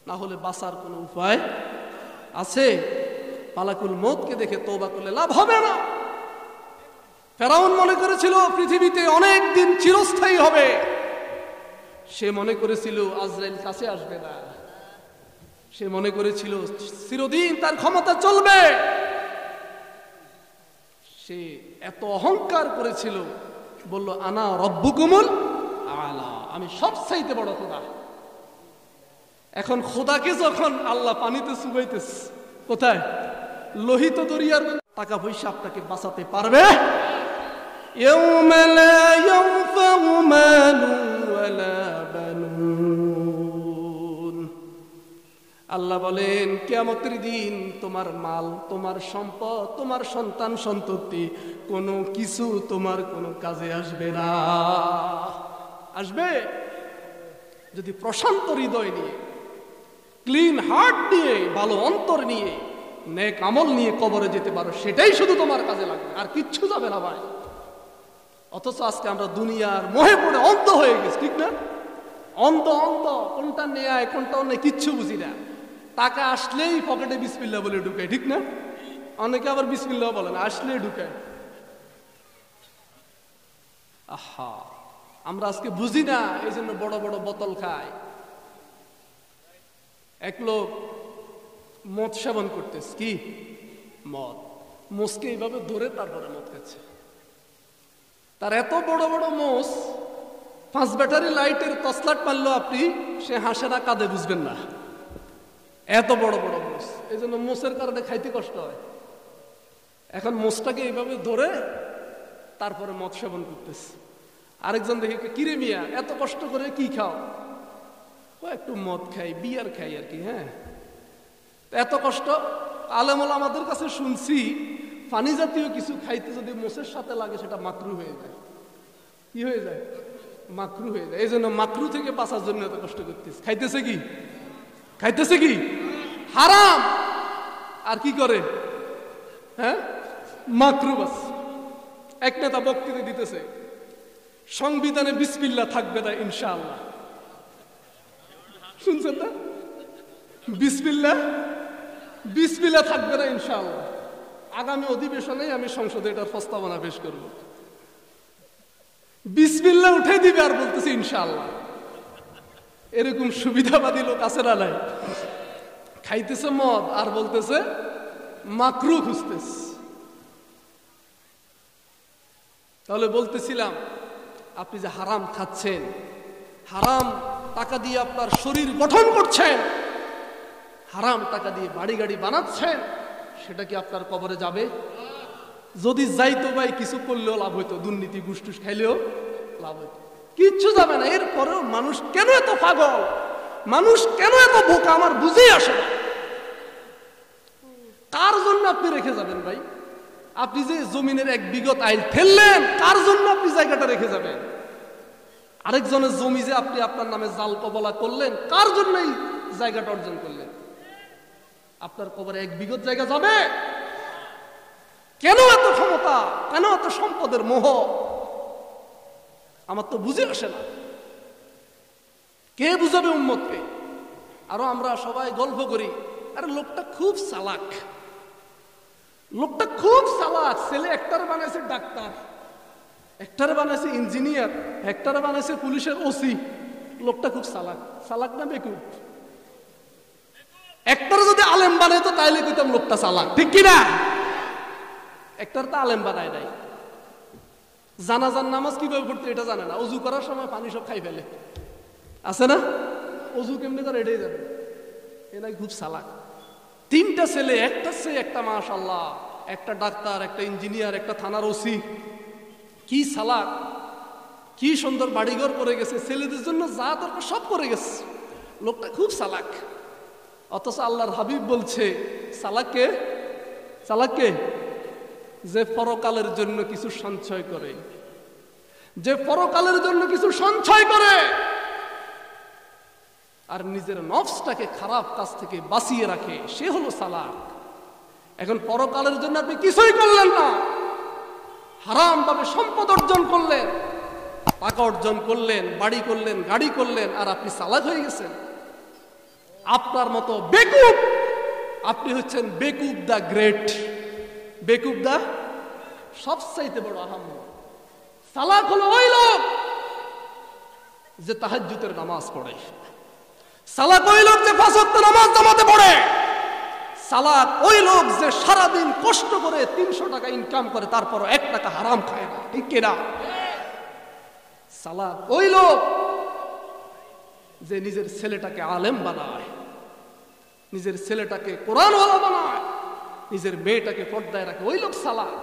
না হলে বাঁচার কোনো উপায় আছে? মালাকুল মউতকে দেখে তওবা করলে লাভ হবে না। ফেরাউন মনে করেছিল পৃথিবীতে অনেক দিন চিরস্থায়ী হবে, সে মনে করেছিল আজরাইল কাছে আসবে না, সে মনে করেছিল চিরদিন তার ক্ষমতা চলবে। সে এত অহংকার করেছিল, বলল আনা রব্বুকুমুল আলা, আমি সবচাইতে বড় খোদা। এখন খোদাকে যখন আল্লাহ পানিতে চুবাইতেছে, কোথায়? লোহিত দরিয়ার। টাকা পয়সা আপনাকে বাঁচাতে পারবে? ইয়াউমা লা ইয়ানফাউ মালুন ওয়ালা বানুন। আল্লাহ বলেন কিয়ামতের দিন তোমার মাল, তোমার সম্পদ, তোমার সন্তান সন্ততি কোনো কিছু তোমার কোনো কাজে আসবে না। আসবে যদি প্রশান্ত হৃদয় নিয়ে, ক্লিন হার্ট নিয়ে, ভালো অন্তর নিয়ে, নেক আমল নিয়ে কবরে যেতে পারো, সেটাই শুধু তোমার কাজে লাগবে, আর কিচ্ছু যাবে না ভাই। অথচ আজকে আমরা দুনিয়ার মোহে পড়ে অন্ধ হয়ে গেছি, ঠিক না? অন্ধ, কোনটা নেয় কোনটা অন্য কিচ্ছু বুঝি না। টাকা আসলেই পকেটে বিসমিল্লাহ বলে ঢুকায়, ঠিক না? অনেকে আবার বিসমিল্লাহ বলে না, আসলেই ঢুকায়। আহা, আমরা আজকে বুঝি না, এই জন্য বড় বড় বোতল খায়। এক লোক মদ সেবন করতেছে, কি মদ, মোষকে এইভাবে ধরে তারপরে মদ খাচ্ছে। তার এত বড় বড় মোষ, 5 ব্যাটারি লাইটের তসলাট মারলো আপনি, সে হাসে না কাঁদে বুঝবেন না, এত বড় বড় মোষ। এই জন্য মোষের কারণে খাইতে কষ্ট হয়। এখন মোষটাকে এইভাবে ধরে তারপরে মদ সেবন করতেছে। আরেকজন দেখে, কিরে মিয়া এত কষ্ট করে কি খাও? ও একটু মদ খাই, বিয়ার খাই আর কি। হ্যাঁ, এত কষ্ট। আলেমুল আমাদের কাছে শুনছি পানি জাতীয় কিছু খাইতে যদি মোষের সাথে লাগে সেটা মাকরু হয়ে যায়। কি হয়ে যায়? মাকরু হয়ে যায়। এই জন্য মাকরু থেকে বাঁচার জন্য এত কষ্ট করতেছে। খাইতেছে কি? হারাম আর কি করে, হ্যাঁ, মাকরুহ বাস। এক নেতা বক্তৃতা দিতেছে, সংবিধানে বিসমিল্লাহ থাকবে না ইনশাআল্লাহ। শুনছেন না? বিসমিল্লাহ বিসমিল্লাহ থাকবে না ইনশাআল্লাহ। আগামী অধিবেশনে আমি সংসদে এটার প্রস্তাবনা পেশ করব। বিসমিল্লাহ উঠে দিবে আর বলতেছে ইনশাআল্লাহ। এরকম সুবিধাবাদী লোক আছে না নাই? খাইতেছে মদ আর বলতেছে মাকরুহ খুঁজতেছে। তাহলে বলতেছিলাম, আপনি যে হারাম খাচ্ছেন, হারাম টাকা দিয়ে আপনার শরীর গঠন করছেন, হারাম টাকা দিয়ে বাড়ি গাড়ি বানাচ্ছেন, সেটা কি আপনার কবরে যাবে? যদি যাইতো ভাই কিছু করলেও লাভ হইতো, দুর্নীতি ঘুষ খাইলেও লাভ হইতো, কিচ্ছু যাবে না। এরপরেও মানুষ কেন এত পাগল, মানুষ কেন এত বোকা, আমার বুঝেই আসে না। কার জন্য আপনি রেখে যাবেন ভাই? আপনি যে জমিনের 1 বিঘত আইল ফেললেন, কার জন্য আপনি জায়গাটা রেখে যাবেন? আরেকজনের জমি যে আপনি আপনার নামে জাল কবলা করলেন, কার জন্য এই জায়গাটা অর্জন করলেন? আপনার কবরে 1 বিঘত জায়গা যাবে? কেন এত ক্ষমতা, কেন এত সম্পদের মোহ? আমার তো বুঝে আসে না। কে বুঝাবে উম্মতকে? আরো আমরা সবাই গল্প করি, আরে লোকটা খুব চালাক, লোকটা খুব চালাক। ছেলে একটারে বানাইছে ডাক্তার, একটারে বানাইছে ইঞ্জিনিয়ার, একটারে বানাইছে পুলিশের ওসি। লোকটা খুব চালাক। চালাক না বেকুব? একটারে যদি আলেম বানাইতো তাইলে কইতাম লোকটা চালাক, ঠিক কিনা? একটার তো আলেম বানায় নাই। জানাজার নামাজ কিভাবে পড়তে এটা জানে না, অজু করার সময় পানি সব খাই ফেলে, আছে না? অজু কেমনি করে এটাই জানে। এ নাই খুব চালাক। 3টা ছেলে, একটা চেয়ে একটা, মাশাআল্লাহ, একটা ডাক্তার, একটা ইঞ্জিনিয়ার, একটা থানার ওসি। কি চালাক, কি সুন্দর বাড়িঘর করে গেছে, ছেলেদের জন্য যা দরকার সব করে গেছে। লোকটা খুব চালাক। অথচ আল্লাহর হাবিব বলছে চালাককে, চালাককে যে পরকালের জন্য কিছু সঞ্চয় করে, যে পরকালের জন্য কিছু সঞ্চয় করে আর নিজের নফসটাকে খারাপ কাজ থেকে বাঁচিয়ে রাখে, সে হলো চালাক। এখন পরকালের জন্য আপনি কিছুই করলেন না, হারাম ভাবে সম্পদ অর্জন করলেন, টাকা অর্জন করলেন, বাড়ি করলেন, গাড়ি করলেন, আর আপনি চালাক হয়ে গেছেন। আপনার মতো বেকুব, আপনি হচ্ছেন বেকুব দা গ্রেট, বেকুব দা সবচাইতে বড় আহাম্মক। চালাক হলো ওই লোক যে তাহাজ্জুদের নামাজ পড়ে, চালাক ওই লোক যে 5 ওয়াক্ত নামাজ জামাতে পড়ে, চালাক ওই লোক যে সারাদিন কষ্ট করে 300 টাকা ইনকাম করে তারপরও 1 টাকা হারাম খায় না, ঠিক কিনা? চালাক ওই লোক যে নিজের ছেলেটাকে আলেম বানায়, নিজের ছেলেটাকে কোরআনওয়ালা বানায়, নিজের মেয়েটাকে পর্দায় রাখে, ওই লোক চালাক।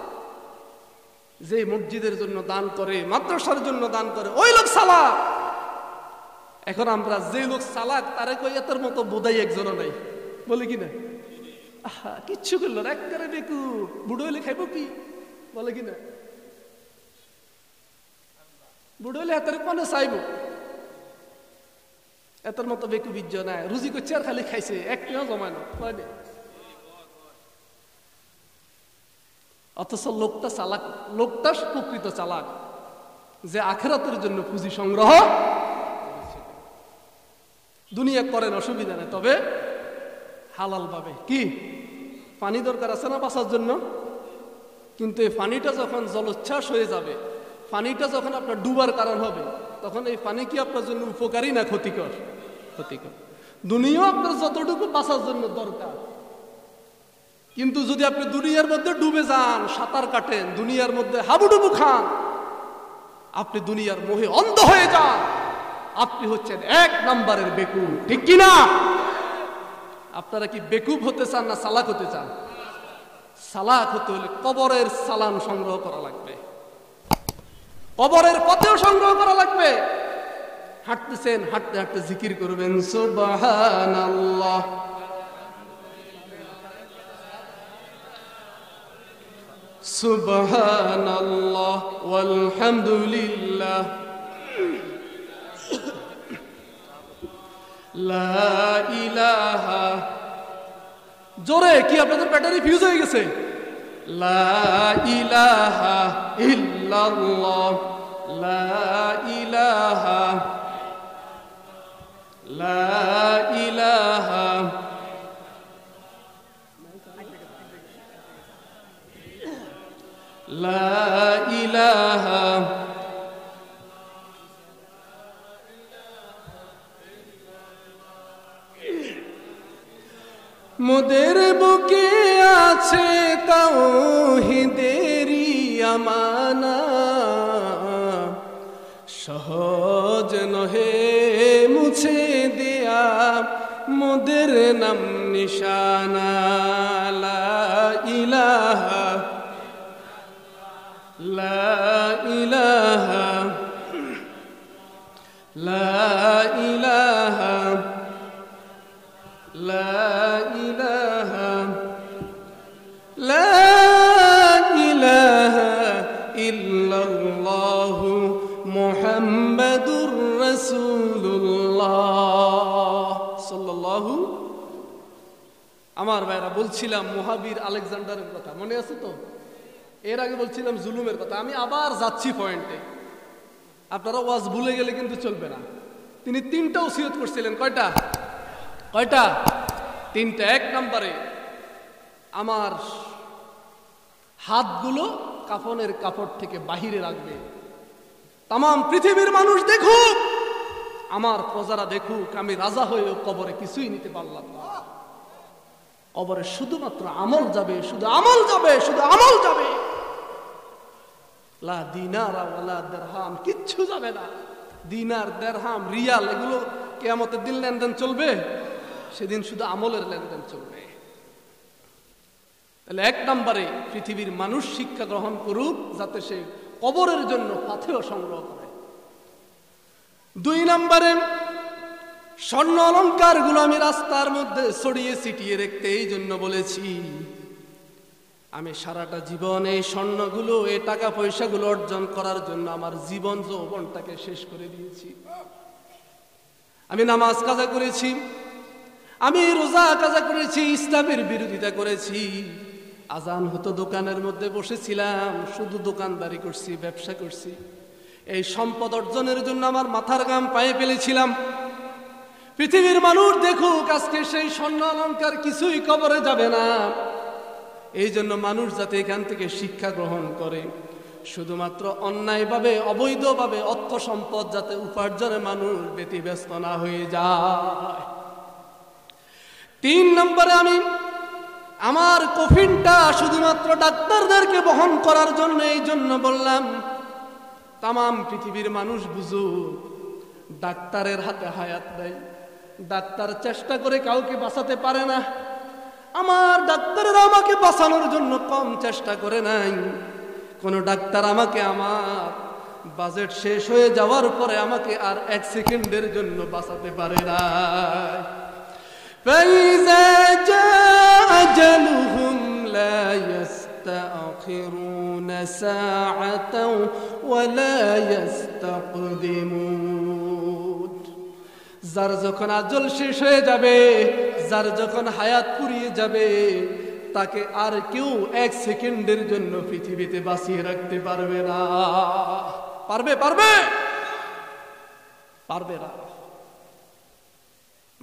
যে মসজিদের জন্য দান করে, মাদ্রাসার জন্য দান করে, ওই লোক চালাক। এখন আমরা যে লোক চালাক তারে কই এত মতো বোধাই একজনও নাই, বলে কিনা? আহা, কিচ্ছু করলো না, একবারে বেকু, বুড়ো হইলে খাইব কি, বলে কিনা? বুড়ো হইলে হাতের কোনে চাইব, এতর মতো বেকু বীর্য নাই। রুজি করছে আর খালি খাইছে, একটিও জমায় না। অথচ লোকটা চালাক, লোকটা প্রকৃত চালাক, যে আখিরাতের জন্য পুঁজি সংগ্রহ। দুনিয়া করেন অসুবিধা নেই, তবে হালাল ভাবে। কি পানি দরকার আছে না বাঁচার জন্য, কিন্তু এই পানিটা যখন জলোচ্ছ্বাস হয়ে যাবে, পানিটা যখন আপনার ডুবার কারণ হবে, তখন এই পানি কি আপনার জন্য উপকারী না ক্ষতিকর? ক্ষতিকর। দুনিয়াও আপনার যতটুকু বাঁচার জন্য দরকার, কিন্তু যদি আপনি দুনিয়ার মধ্যে ডুবে যান, সাঁতার কাটেন, দুনিয়ার মধ্যে হাবুডুবু খান, আপনি দুনিয়ার মোহে অন্ধ হয়ে যান, আপনি হচ্ছেন 1 নম্বরের বেকুব, ঠিক কিনা? আপনারা কি বেকুব হতে চান না চালাক হতে চান? চালাক হতে হলে কবরের চালান সংগ্রহ করা লাগবে, কবরের পথেও সংগ্রহ করা লাগবে। হাঁটতেছেন, হাঁটতে হাঁটতে জিকির করবেন সুবহানাল্লাহ, সুবহানাল্লাহ ওয়ালহামদুলিল্লাহ, লা ইলাহা জোরে কি আপনাদের ব্যাটারি ফিউজ হয়ে গেছে? লা ইলাহা ইল্লাল্লাহ, লা ইলাহা, লা ইলাহা, লা ইলাহা, মোদের বুকে আছে তাওহীদেরই আমানা, সহজ নহে মুছে দেয়া মোদের নাম নিশানা। লা ইলাহা, লা ইলাহা, লা ইলাহা, লা ইলাহা, লা ইলাহা ইল্লাল্লাহু মুহাম্মাদুর রাসূলুল্লাহ সাল্লাল্লাহু। আমার ভাইরা, বলছিলাম মুহাবির আলেকজান্ডারের কথা, মনে আছে তো? এর আগে বলছিলাম জুলুমের কথা। আমি আবার যাচ্ছি পয়েন্টে, আপনারা ওয়াজ ভুলে গেলে কিন্তু চলবে না। তিনি 3টা ওসিয়ত করছিলেন। কয়টা? কয়টা? 3টা। 1 নম্বরে, আমার হাতগুলো কাফনের কাপড় থেকে বাহিরে রাখবে। তাম পৃথিবীর মানুষ দেখুক, আমার প্রজারা দেখুক, আমি রাজা হয়েও কবরে কিছুই নিতে পারলাম না। কবরে শুধুমাত্র আমল যাবে, শুধু আমল যাবে, শুধু আমল যাবে। লা দিনারা ওয়ালা দিরহাম, কিচ্ছু যাবে না। দিনার, দিরহাম, রিয়াল এগুলো কিয়ামতের দিন লেনদেন চলবে? সেদিন শুধু আমলের লেনদেন চলবে। তাহলে 1 নম্বরে পৃথিবীর মানুষ শিক্ষা গ্রহণ করুক, যাতে সে কবরের জন্য পাথেয় সংগ্রহ করে। 2 নম্বরে, স্বর্ণ অলংকার গুলো আমি রাস্তার মধ্যে ছড়িয়ে ছিটিয়ে রাখতে এই জন্য বলেছি, আমি সারাটা জীবন এই স্বর্ণগুলো, এই টাকা পয়সাগুলো অর্জন করার জন্য আমার জীবন যৌবনটাকে শেষ করে দিয়েছি। আমি নামাজ কাজা করেছি, আমি রোজা কাজা করেছি, ইসলামের বিরোধিতা করেছি। আজান হতো, দোকানের মধ্যে বসেছিলাম, শুধু দোকানদারি করছি, ব্যবসা করছি। এই সম্পদ অর্জনের জন্য আমার মাথার ঘাম পায়ে ফেলেছিলাম। পৃথিবীর মানুষ দেখুক, আজকে সেই স্বর্ণ অলংকার কিছুই কবরে যাবে না। এই জন্য মানুষ যাতে এখান থেকে শিক্ষা গ্রহণ করে, শুধুমাত্র অন্যায়ভাবে, অবৈধভাবে অর্থ সম্পদ যাতে উপার্জনে মানুষ ব্যতিব্যস্ত না হয়ে যায়। 3 নম্বরে, আমি আমার কফিনটা শুধুমাত্র ডাক্তারদেরকে বহন করার জন্য এই জন্য বললাম, তাম পৃথিবীর মানুষ বুঝুক, ডাক্তারের হাতে হায়াত নেই। ডাক্তার চেষ্টা করে কাউকে বাঁচাতে পারে না। আমার ডাক্তারেরা আমাকে বাঁচানোর জন্য কম চেষ্টা করে নাই। কোন ডাক্তার আমাকে আমার বাজেট শেষ হয়ে যাওয়ার পরে আমাকে আর 1 সেকেন্ডের জন্য বাঁচাতে পারে না। فَإِذَا جَاءَ أَجَلُهُمْ لَا يَسْتَأْخِرُونَ سَاعَةً وَلَا يَسْتَقْدِمُونَ। যার যখন আজল শেষ হয়ে যাবে, যার যখন হায়াত ফুরিয়ে যাবে, তাকে আর কেউ 1 সেকেন্ডের জন্য পৃথিবীতে বাঁচিয়ে রাখতে পারবে না। পারবে? পারবে? পারবে না।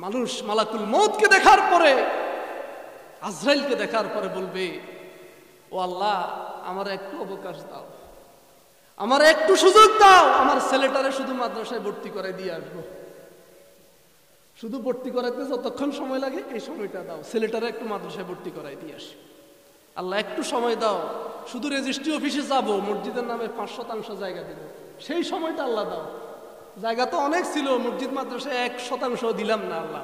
মানুষ মালাকুল মউতকে দেখার পরে, আজরাইলকে দেখার পরে বলবে, ও আল্লাহ, আমার একটু অবকাশ দাও, আমার একটু সুযোগ দাও, আমার ছেলেটারে শুধু মাদ্রাসায় ভর্তি করে দিয়ে আসবো। শুধু ভর্তি করাইতে যতক্ষণ সময় লাগে এই সময়টা দাও, ছেলেটারে একটু মাদ্রাসায় ভর্তি করাই দিয়ে আসি। আল্লাহ, একটু সময় দাও, শুধু রেজিস্ট্রি অফিসে যাব, মসজিদের নামে 5% জায়গা দিব, সেই সময়টা আল্লাহ দাও। জায়গা তো অনেক ছিল, মসজিদ মাদ্রাসায় 1% দিলাম না আল্লাহ,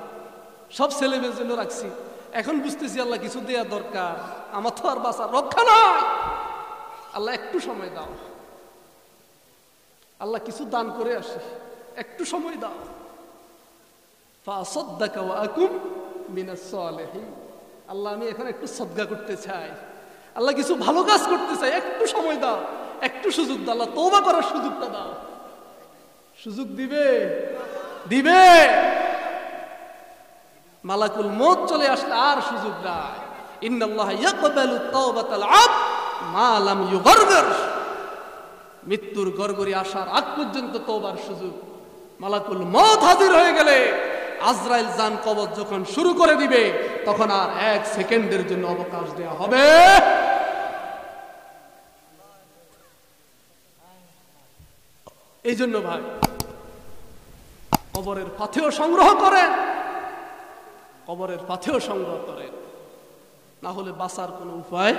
সব ছেলেমেয়ের জন্য রাখছি। এখন বুঝতেছি আল্লাহ কিছু দেয়া দরকার, আমার তো আর বাঁচার রক্ষা নয়। আল্লাহ, একটু সময় দাও, আল্লাহ কিছু দান করে আসি, একটু সময় দাও। ফাসাদদাকা ওয়া আকুম মিনাস সালিহিন। আল্লাহ, আমি এখন একটু সদকা করতে চাই, আল্লাহ কিছু ভালো কাজ করতে চাই, একটু সময় দাও, একটু সুযোগ দাও। আল্লাহ, তওবা করার সুযোগটা দাও। সুযোগ দিবে? দিবে। মালাকুল মউত চলে আসলে আর সুযোগ নাই। ইন্নাল্লাহা ইয়াকবালু তাওবাতাল আবদ মা লাম ইউগরগর। মৃত্যুর গড়গড়ি আসার আগ পর্যন্ত তওবার সুযোগ। মালাকুল মউত হাজির হয়ে গেলে আজরাইল জান কবজ যখন শুরু করে দিবে তখন আর 1 সেকেন্ডের জন্য অবকাশ দেওয়া হবে। এই জন্য ভাই কবরের পাথেয় সংগ্রহ করেন, কবরের পাথেয় সংগ্রহ করেন, না হলে বাঁচার কোনো উপায়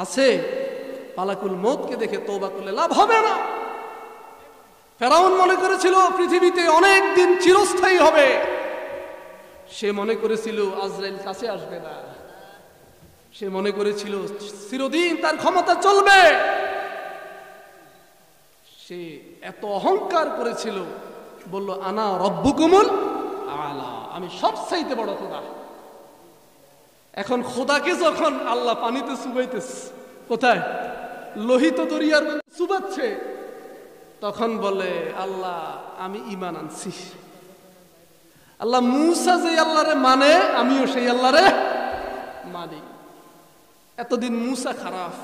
আছে? মালাকুল মউতকে দেখে তওবা করলে লাভ হবে না। ফেরাউন মনে করেছিল পৃথিবীতে অনেক দিন চিরস্থায়ী হবে। সে মনে করেছিল আজরাইল কাছে আসবে না। সে মনে করেছিল চিরদিন তার ক্ষমতা চলবে। সে এত অহংকার করেছিল, বলল আনা রব্বুকুমুল আলা, আমি সবচাইতে বড় খোদা। এখন খোদাকে যখন আল্লাহ পানিতে চুবাইতেছে, কোথায় লোহিত দরিয়ার মধ্যে চুবাচ্ছে, তখন বলে আল্লাহ আমি ঈমান আনছি। আল্লাহ মূসা যে আল্লাহরে মানে আমিও সেই আল্লাহরে মানি। এতদিন মূসা খারাপ,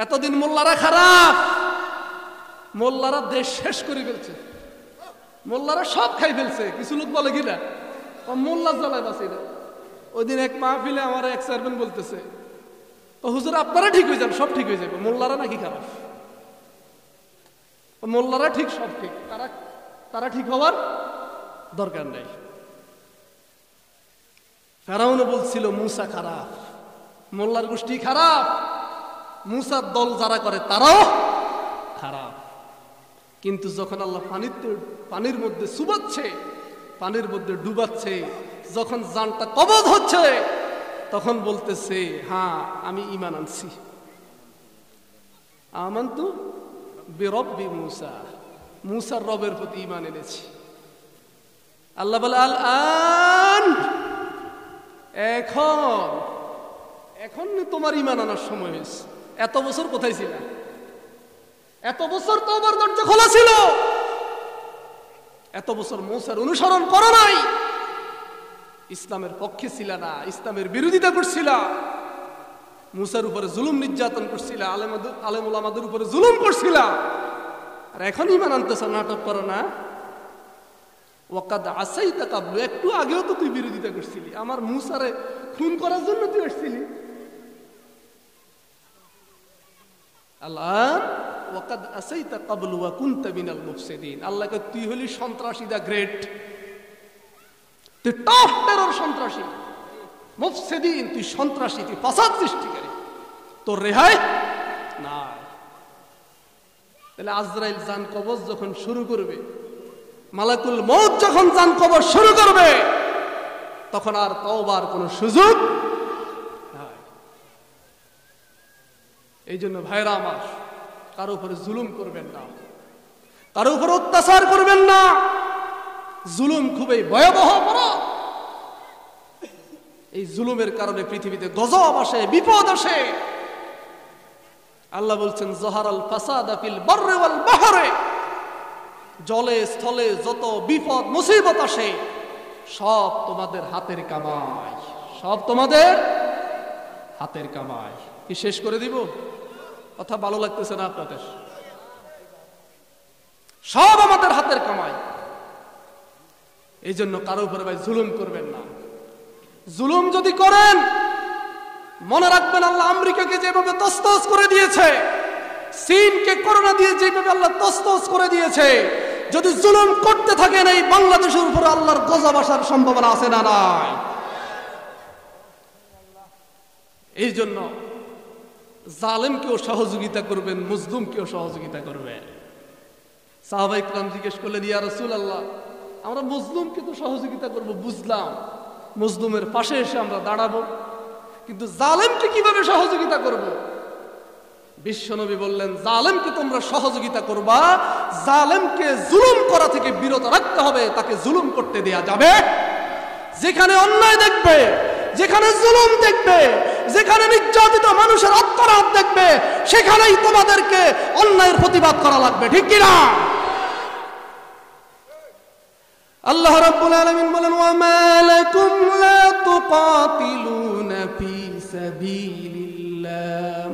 এতদিন মোল্লারা খারাপ, মোল্লারা দেশ শেষ করে ফেলছে, মোল্লারা সব খাই ফেলছে। কিছু লোক বলে কিনা মোল্লা জ্বালায় বাঁচি না। ওই দিন এক মাহফিলে আমার এক চেয়ারম্যান বলতেছে, হুজুর আপনারা ঠিক হয়ে যান, সব ঠিক হয়ে যাবে, মোল্লারা নাকি খারাপ। মোল্লারা ঠিক, সব ঠিক, তারা ঠিক হওয়ার দরকার নেই। ফেরাউনও বলছিল মূসা খারাপ, মোল্লার গোষ্ঠী খারাপ, মূসার দল যারা করে তারাও খারাপ। কিন্তু যখন আল্লাহ পানির মধ্যে চুবাচ্ছে, পানির মধ্যে ডুবাচ্ছে, যখন জানটা কবজ হচ্ছে, তখন বলতেছে হ্যাঁ আমি ঈমান আনছি। আমানতু বিরব্বি মূসা, মূসার রবের প্রতি ঈমান এনেছি। আল্লাহ বলে আল আন, এখন তোমার ঈমান আনার সময় হয়েছে। এত বছর কোথায় ছিল? এত বছর তওবার দরজা খোলা ছিল, এত বছর মূসার অনুসরণ করো নাই, ইসলামের পক্ষে ছিল না, ইসলামের বিরোধিতা করছিল, মূসার উপরে জুলুম নির্যাতন করছিল, আলেম ওলামাদের উপরে জুলুম করছিল। আর এখন ঈমান আনতেছ, নাটক করো না। ওয়াকাদ আসাইতা কাবলু, একটু আগেও তো তুই বিরোধিতা করছিলি, আমার মূসারে খুন করার জন্য তুই আসছিলি। আল্লাহ ওয়াকাদ আসাইতা কাবলু ওয়া কুনতা মিনাল মুফসিদিন, আল্লাহকে তুই হলি সন্ত্রাসী, দা গ্রেট, তুই টপ টেরর সন্ত্রাসী, মুফসিদিন তুই সন্ত্রাসী, তুই ফাসাদ সৃষ্টিকারী, তোর রেহাই না। তাহলে আজরাইল জান কবজ যখন শুরু করবে, মালাকুল মউত যখন জান কবজ শুরু করবে, তখন আর তওবার কোনো সুযোগ নাই। এই জন্য ভাইরা আমার, কারো উপরে জুলুম করবেন না, কারো উপরে অত্যাচার করবেন না। জুলুম খুবই ভয়াবহ অপরাধ। এই জুলুমের কারণে পৃথিবীতে গজব আসে, বিপদ আসে। আল্লাহ বলছেন জহারাল ফাসাদা ফিল বাররি ওয়াল বাহরে, জলে স্থলে যত বিপদ মুসিবত আসে সব তোমাদের হাতের কামাই, সব তোমাদের হাতের কামাই। কি শেষ করে দিব? কথা ভালো লাগতেছে না আপনাদের? সব আমাদের হাতের কামাই। এই জন্য কারো উপরে ভাই জুলুম করবেন না। জুলুম যদি করেন, মনে রাখবেন আল্লাহ আমেরিকাকে যেভাবে তছনছ করে দিয়েছে, চীনকে করোনা দিয়ে যেভাবে আল্লাহ তছনছ করে দিয়েছে, যদি জুলুম করতে থাকেন এই বাংলাদেশের উপরে আল্লাহর গজব আসার সম্ভাবনা আছে না নাই? এই জন্য জালেমকেও সহযোগিতা করবেন, মজলুমকেও সহযোগিতা করবেন। সাহাবায়ে কেরাম জিজ্ঞেস করলেন, ইয়া রাসূলুল্লাহ, আমরা মজলুমকে তো সহযোগিতা করব, বুঝলাম, মজলুমের পাশে এসে আমরা দাঁড়াবো, কিন্তু জালেমকে কিভাবে সহযোগিতা করব? বিশ্বনবী বললেন, জালেমকে তোমরা সহযোগিতা করবা, জালেমকে জুলুম করা থেকে বিরত রাখতে হবে, তাকে জুলুম করতে দেয়া যাবে। যেখানে অন্যায় দেখবে, যেখানে জুলুম দেখবে, যেখানে নির্যাতিত মানুষের আত্মনাদ দেখবে, সেখানেই তোমাদেরকে অন্যায়ের প্রতিবাদ করা লাগবে, ঠিক কিনা? আল্লাহ রাব্বুল আলামিন বলেন, ওয়ামা লাকুম লা তুকাতিলুনা ফি সাবিলিল্লাহ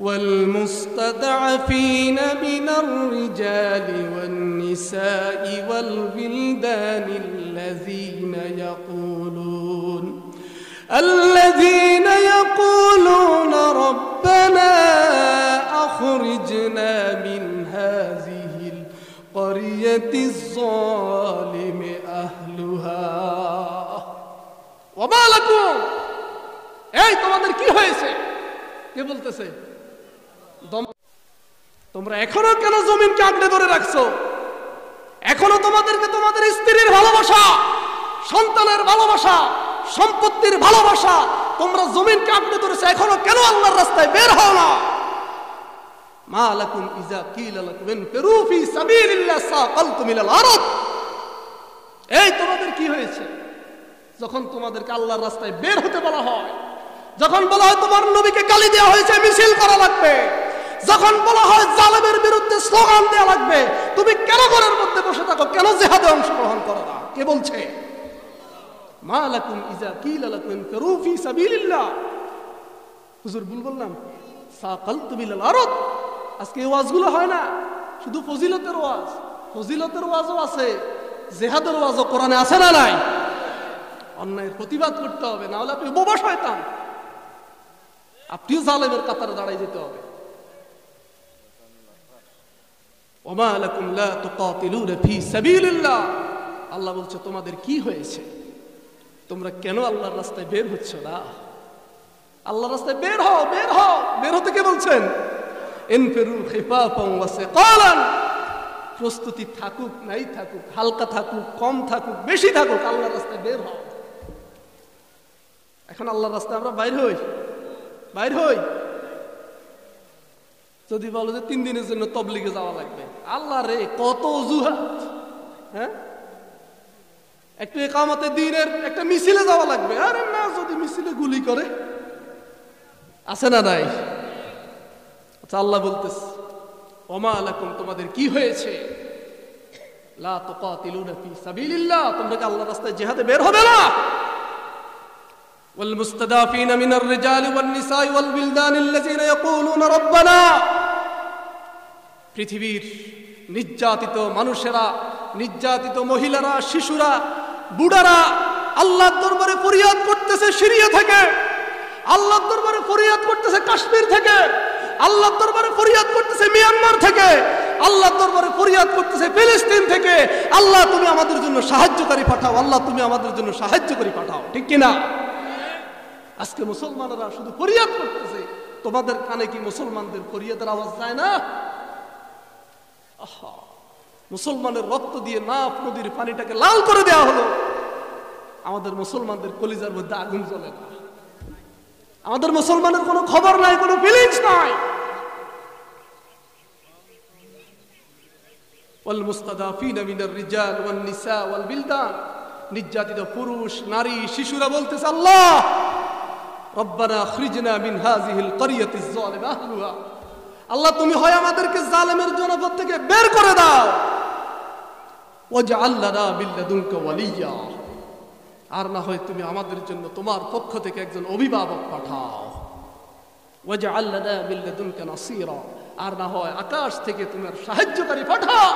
ওয়াল মুস্তাদআফিনা মিনার রিজালি ওয়ান নিসাই ওয়াল বিলদানিল্লাযীনা ইয়াকুলুনা রাব্বানা আখরিজনা মিন হাযিহিল ক্বরিয়াতিজ যালিমি আহলুহা। ওয়া মা লাকুম, এই তোমাদের কি হয়েছে? কে বলতেছে? তোমরা এখনো কেন জমিনকে আঁকড়ে ধরে রাখছো? এখনো তোমাদেরকে তোমাদের স্ত্রীর ভালোবাসা, সন্তানের ভালোবাসা, সম্পত্তির ভালোবাসা, তোমরা জমিনকে আঁকড়ে ধরেছো, এখনো কেন আল্লাহর রাস্তায় বের হও না? মা লাকুম ইযা কিলা লাকুম ইনফিরু ফি সাবিলিল্লাহ সাকালতুম ইলাল আরদ। এই তোমাদের কি হয়েছে? যখন তোমাদেরকে আল্লাহর রাস্তায় বের হতে বলা হয়, যখন বলা হয় তোমার নবীকে গালি দেওয়া হয়েছে, মিছিল করা লাগবে, যখন বলা হয় জালেমের বিরুদ্ধে স্লোগান দেওয়া লাগবে, তুমি কেন ঘরের মধ্যে বসে থাকো? কেন জিহাদে অংশগ্রহণ করো না? কে বলছে? মা লাকুম ইযা কিলা লাকুম ইনফিরু ফি সাবিলিল্লাহ। হুজুর ভুল বললাম? সাকালতুম ইলাল আরদ। আজকে এই ওয়াজগুলো হয় না, শুধু ফজিলতের ওয়াজ। ফজিলতের ওয়াজও আছে, জিহাদের ওয়াজও কোরআনে আছে না নাই? অন্যায়ের প্রতিবাদ করতে হবে, না হলে আপনি বোবা শয়তান, আপনিও জালেমের কাতারে দাঁড়াই যেতে হবে। ওমা লাকুম লা তুকাতিলুনা ফি সাবিলিল্লাহ। আল্লাহ বলছে তোমাদের কি হয়েছে? তোমরা কেন আল্লাহর রাস্তায় বের হচ্ছ না? আল্লাহর রাস্তায় বের হও, বের হও। বের হতে কে বলছেন? ইনফিরু খিফাফান ওয়া সিকালান। প্রস্তুতি থাকুক নাই থাকুক, হালকা থাকুক কম থাকুক বেশি থাকুক, আল্লাহর রাস্তায় বের হও। এখন আল্লাহর রাস্তায় আমরা বাইর হই, বাইর হই। যদি বলো যে 3 দিনের জন্য তবলিগে যাওয়া লাগবে, আল্লাহ রে কত অজুহাত। হ্যাঁ, একটু ইকামতে দ্বীনের একটা মিছিলে যাওয়া লাগবে, আরে না, যদি মিছিলে গুলি করে, আছে না নাই? আচ্ছা, আল্লাহ বলতেছে ওমা লাকুম তোমাদের কি হয়েছে? লা তুকাতিলুনা ফি সাবিলিল্লাহ, তোমরা কি আল্লাহর রাস্তায় জিহাদে বের হবে না? ওয়াল মুস্তাদাফিনা মিনার রিজালি ওয়ান নিসাই ওয়াল বিলদানিল্লাযিনা ইয়াকুলুনা রাব্বানা। পৃথিবীর নির্যাতিত মানুষেরা, নির্যাতিত মহিলারা, শিশুরা, বুড়ারা আল্লাহর দরবারে ফরিয়াদ করতেছে সিরিয়া থেকে, আল্লাহর দরবারে ফরিয়াদ করতেছে কাশ্মীর থেকে, আল্লাহর দরবারে ফরিয়াদ করতেছে মিয়ানমার থেকে, আল্লাহর দরবারে ফরিয়াদ করতেছে ফিলিস্তিন থেকে। আল্লাহ তুমি আমাদের জন্য সাহায্যকারী পাঠাও, আল্লাহ তুমি আমাদের জন্য সাহায্যকারী পাঠাও। ঠিক কিনা? আজকে মুসলমানরা শুধু ফরিয়াদ করতেছে, তোমাদের কানে কি মুসলমানদের ফরিয়াদের আওয়াজ যায় না? আহা, মুসলমানের রক্ত দিয়ে নাফ নদীর পানিটাকে লাল করে দেওয়া হলো, আমাদের মুসলমানদের কলিজার মধ্যে আগুন জ্বলে না। আমাদের মুসলমানের কোনো খবর নাই, কোনো ফিলিংস নাই। ওয়াল মুস্তাদাফিনা মিনার রিজাল ওয়ান নিসা ওয়াল বিলদান, নির্যাতিত পুরুষ, নারী, শিশুরা বলতেছে আল্লাহ রব্বানা আখরিজনা মিন হাযিহিল ক্বরিয়াতিজ যালিমা আহলুহা। আল্লাহ তুমি হয় আমাদেরকে জালেমের জনপদ থেকে বের করে দাও, ওয়াজআল লানা মিন লাদুনকা ওয়ালিয়্যা, আর না হয় তুমি আমাদের জন্য তোমার পক্ষ থেকে একজন অভিভাবক পাঠাও, ওয়াজআল লানা মিন লাদুনকা নাসীরা, আর না হয় আকাশ থেকে তোমার সাহায্যকারী পাঠাও।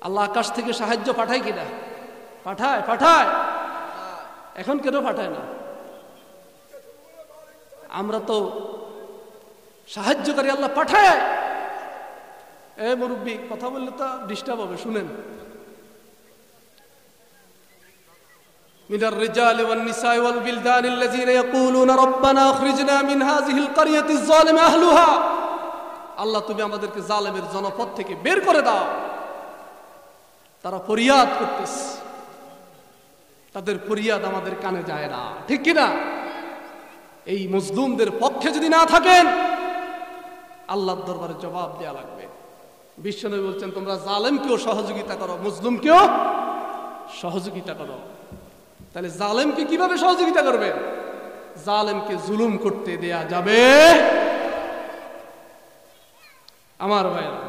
আল্লাহ আকাশ থেকে সাহায্য পাঠায় কিনা? পাঠায়, পাঠায়। এখন কেন পাঠায় না? আমরা তো সাহায্যকারী আল্লাহ পাঠায়। এ মুরব্বী, কথা বললে তো ডিস্টার্ব হবে, শুনেন। মিনার রিজালি ওয়ান নিসাই ওয়াল বিলদানিল্লাযিনা ইয়াকুলুনা রাব্বানা আখরিজনা মিন হাযিহিল ক্বরিয়াতিজ যালিমা আহলুহা। আল্লাহ তুমি আমাদেরকে জালেমের জনপদ থেকে বের করে দাও। তারা ফরিয়াদ করতেছে, তাদের ফরিয়াদ আমাদের কানে যায় না। ঠিক কিনা? এই মজলুমদের পক্ষে যদি না থাকেন, আল্লাহর দরবারে জবাব দেয়া লাগবে। বিশ্বনবী বলছেন তোমরা জালেমকেও সহযোগিতা করো, মজলুমকেও সহযোগিতা করো। তাহলে জালেমকে কিভাবে সহযোগিতা করবে? জালেমকে জুলুম করতে দেয়া যাবে। আমার ভাইরা,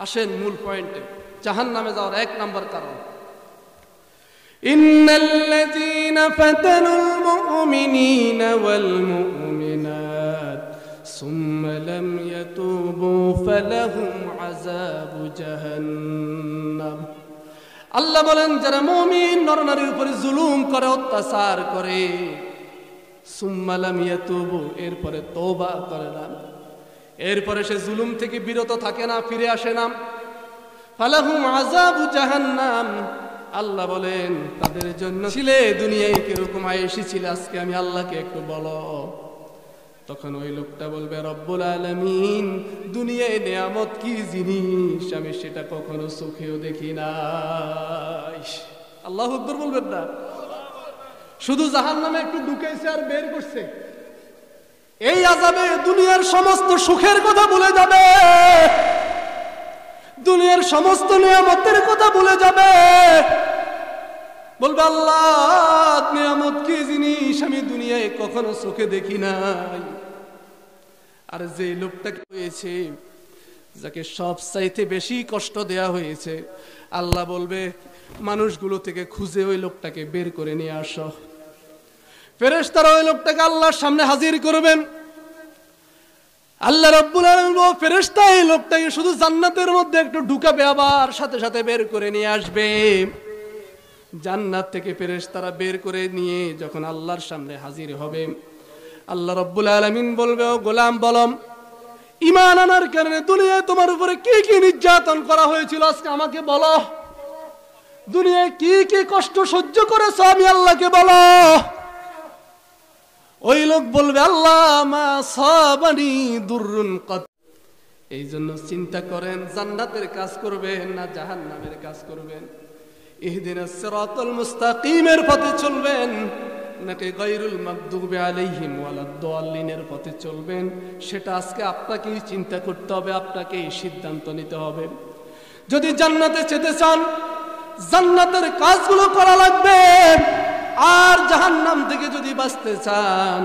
আসেন মূল পয়েন্টে, জাহান্নামে যাওয়ার 1 নাম্বার কারণ, ইন্নাল্লাযীনা ফাতানুল মুমিনিনা ওয়াল মুমিনাত সুম্মা লাম ইয়াতুবু ফালাহুম আযাবু জাহান্নাম। আল্লাহ বলেন যারা মুমিন নরনারীর উপরে জুলুম করে, অত্যাচার করে, সুম্মা লাম ইয়াতুবু, এরপরে তওবা করে না, এরপরে সে জুলুম থেকে বিরত থাকে না, ফিরে আসে না, ফালাহুম আযাবু জাহান্নাম, আল্লাহ বলেন তাদের জন্য ছিলে দুনিয়ায় কিরকম এসেছিল আজকে আমি আল্লাহকে একটু বলো। তখন ওই লোকটা বলবে রব্বুল আলামিন দুনিয়ায় নিয়ামত কি জিনিস আমি সেটা কখনো চোখেও দেখি নাই। আল্লাহু আকবার বলবেন না? শুধু জাহান্নামে একটু ঢুকাইছে আর বের করছে, এই আযাবে দুনিয়ার সমস্ত সুখের কথা ভুলে যাবে, দুনিয়ার সমস্ত নিয়ামতের কথা ভুলে যাবে, বলবে আল্লাহ নিয়ামত কি জিনিস আমি দুনিয়ায় কখনো চোখে দেখি নাই। আর যে লোকটাকে হয়েছে, যাকে সবচাইতে বেশি কষ্ট দেয়া হয়েছে, আল্লাহ বলবে মানুষগুলো থেকে খুঁজে ওই লোকটাকে বের করে নিয়ে আসো। ফেরেশতারা ওই লোকটাকে আল্লাহর সামনে হাজির করবেন। আল্লাহ রাব্বুল আলামিন ফেরেশতা এই লোকটাকে শুধু জান্নাতের মধ্যে একটু ঢুকাবে, আবার সাথে সাথে বের করে নিয়ে আসবে। জান্নাত থেকে ফেরেশতারা বের করে নিয়ে যখন আল্লাহর সামনে হাজির হবে, আল্লাহ রাব্বুল আলামিন বলবে ও গোলাম বলম, ঈমান আনার কারণে দুনিয়ায় তোমার উপরে কি কি নির্যাতন করা হয়েছিল আজকে আমাকে বলো, দুনিয়ায় কি কি কষ্ট সহ্য করেছো আমি আল্লাহকে বলো। ওই লোক বলবে আল্লাহ মা সাবানি দুররুন কত। এই জন্য চিন্তা করেন জান্নাতের কাজ করবেন না জাহান্নামের কাজ করবেন, ইহদিনাস সিরাতাল মুস্তাকিমের পথে চলবেন নাকি গায়রুল মাগদুবি আলাইহিম ওয়ালাদ-দাল্লিনের পথে চলবেন, সেটা আজকে আপনাকেই চিন্তা করতে হবে, আপনাকেই সিদ্ধান্ত নিতে হবে। যদি জান্নাতে যেতে চান জান্নাতের কাজগুলো করা লাগবে, আর জাহান্নাম থেকে যদি বাঁচতে চান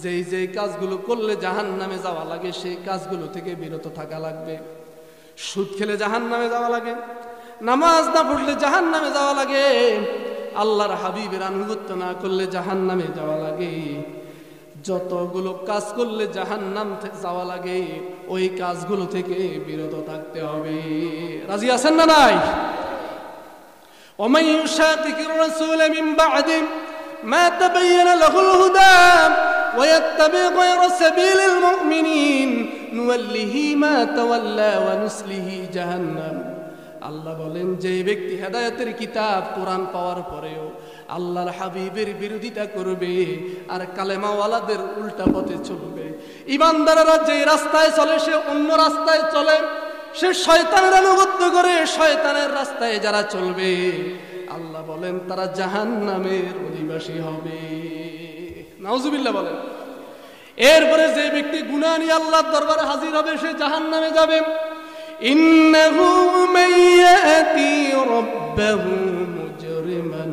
যেই যেই কাজগুলো করলে জাহান্নামে যাওয়া লাগে সেই কাজগুলো থেকে বিরত থাকা লাগবে। সুদ খেলে জাহান্নামে যাওয়া লাগে, নামাজ না পড়লে জাহান্নামে যাওয়া লাগে, আল্লাহর হাবিবের আনুগত্য না করলে জাহান্নামে যাওয়া লাগে, যতগুলো কাজ করলে জাহান্নাম যাওয়া লাগে ওই কাজগুলো থেকে বিরত থাকতে হবে। রাজি আছেন না নাই? ومن يشاقق الرسول من بعد ما تبين له الهدى ويتبع غير سبيل المؤمنين نوله ما تولى ونصله جهنم। আল্লাহ বলেন যে ব্যক্তি হেদায়েতের কিতাব কোরআন পাওয়ার পরেও আল্লাহর হাবিবের বিরোধিতা করবে আর কালেমাওয়ালাদের উল্টা পথে চলবে, ঈমানদাররা যে রাস্তায় চলে সে অন্য রাস্তায় চলে, সে শয়তানের আনুগত্য করে শয়তানের রাস্তায় যারা চলবে আল্লাহ বলেন তারা জাহান্নামের অধিবাসী হবে। নাউজুবিল্লাহ বলেন। এরপরে যে ব্যক্তি গুনাহ নিয়ে আল্লাহর দরবারে হাজির হবে সে জাহান্নামে যাবে। ইন্নাহু মাইয়াতি রাব্বাহু মুজরিমান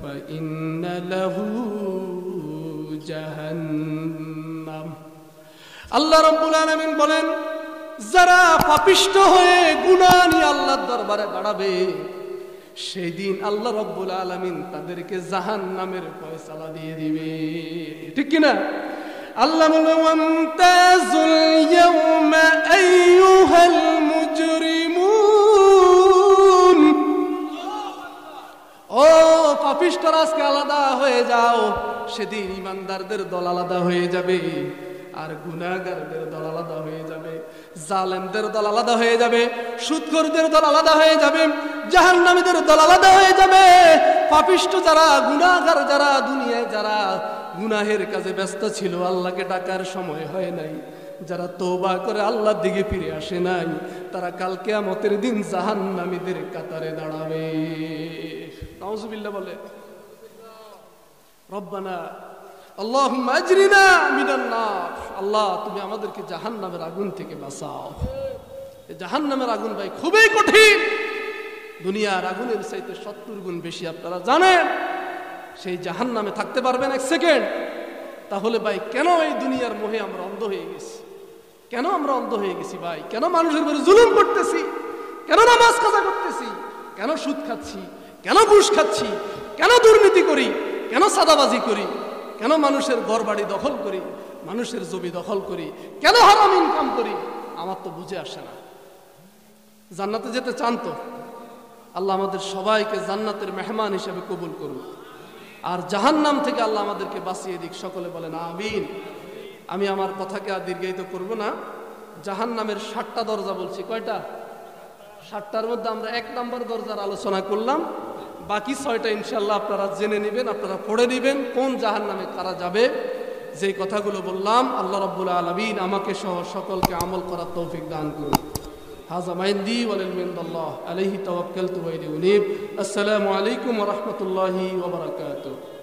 ফা ইন্না লাহু জাহান্নাম। আল্লাহ রাব্বুল আলামিন বলেন যারা পাপিষ্ঠ হয়ে গুনাহ নিয়ে আল্লাহর দরবারে দাঁড়াবে সেই দিন আল্লাহ রাব্বুল আলামিন তাদেরকে জাহান্নামের ফয়সালা দিয়ে দিবে, ঠিক কি না? আল্লাহ বলেন ওয়ামতাজুল ইয়াওমা আইয়ুহাল মুজরিমুন, ও পাপিষ্ঠরা আজকে আলাদা হয়ে যাও, সেদিন ঈমানদারদের দল আলাদা হয়ে যাবে আর গুনাহগারদের দল আলাদা হয়ে যাবে, জালেমদের দল আলাদা হয়ে যাবে, সুদখোরদের দল আলাদা হয়ে যাবে, জাহান্নামীদের দল আলাদা হয়ে যাবে। পাপিষ্ঠ যারা, গুনাহগার যারা, দুনিয়ায় যারা গুনাহের কাজে ব্যস্ত ছিল, আল্লাহকে ডাকার সময় হয় নাই, যারা তওবা করে আল্লাহর দিকে ফিরে আসে নাই, তারা কাল কিয়ামতের দিন জাহান্নামীদের কাতারে দাঁড়াবে। নাউজুবিল্লাহ বলে। রব্বানা আল্লাহুম্মা আজরিনা মিনান নার, আল্লাহ তুমি আমাদেরকে জাহান্নামের আগুন থেকে বাঁচাও। এই জাহান্নামের আগুন ভাই খুবই কঠিন, দুনিয়ার আগুনের চাইতে 70 গুণ বেশি, আপনারা জানেন। সেই জাহান্নামে থাকতে পারবেন এক সেকেন্ড? তাহলে ভাই কেন এই দুনিয়ার মোহে আমরা অন্ধ হয়ে গেছি? কেন আমরা অন্ধ হয়ে গেছি ভাই? কেন মানুষের উপরে জুলুম করতেছি? কেন নামাজ কাজা করতেছি? কেন সুদ খাচ্ছি? কেন ঘুষ খাচ্ছি? কেন দুর্নীতি করি? কেন সাদাবাজি করি? কেন মানুষের ঘরবাড়ি দখল করি? মানুষের জমি দখল করি? কেন হারাম ইনকাম করি? আমার তো বুঝে আসে না। জান্নাতে যেতে চান তো? আল্লাহ আমাদের সবাইকে জান্নাতের মেহমান হিসেবে কবুল করুন, আর জাহান্নাম থেকে আল্লাহ আমাদেরকে বাঁচিয়ে দিক। সকলে বলেন আমিন। আমি আমার কথাকে আর দীর্ঘায়িত করব না। জাহান্নামের 7টা দরজা বলছি। কয়টা? 7টার মধ্যে আমরা 1 নম্বর দরজার আলোচনা করলাম। বাকি 6টা ইনশাল্লাহ আপনারা জেনে নেবেন, আপনারা পড়ে নেবেন কোন জাহান্নামে কারা যাবে। যে কথাগুলো বললাম, আল্লাহ রাব্বুল আলামিন আমাকে সহ সকলকে আমল করার তৌফিক দান করুন। হাযা মা ইনদি ওয়াল ইলমু ইনদাল্লাহ আলাইহি তাওয়াক্কালতু ওয়া ইলাইহি উনীব। আসসালামু আলাইকুম ওয়া রাহমাতুল্লাহি ওয়া বারাকাতুহু।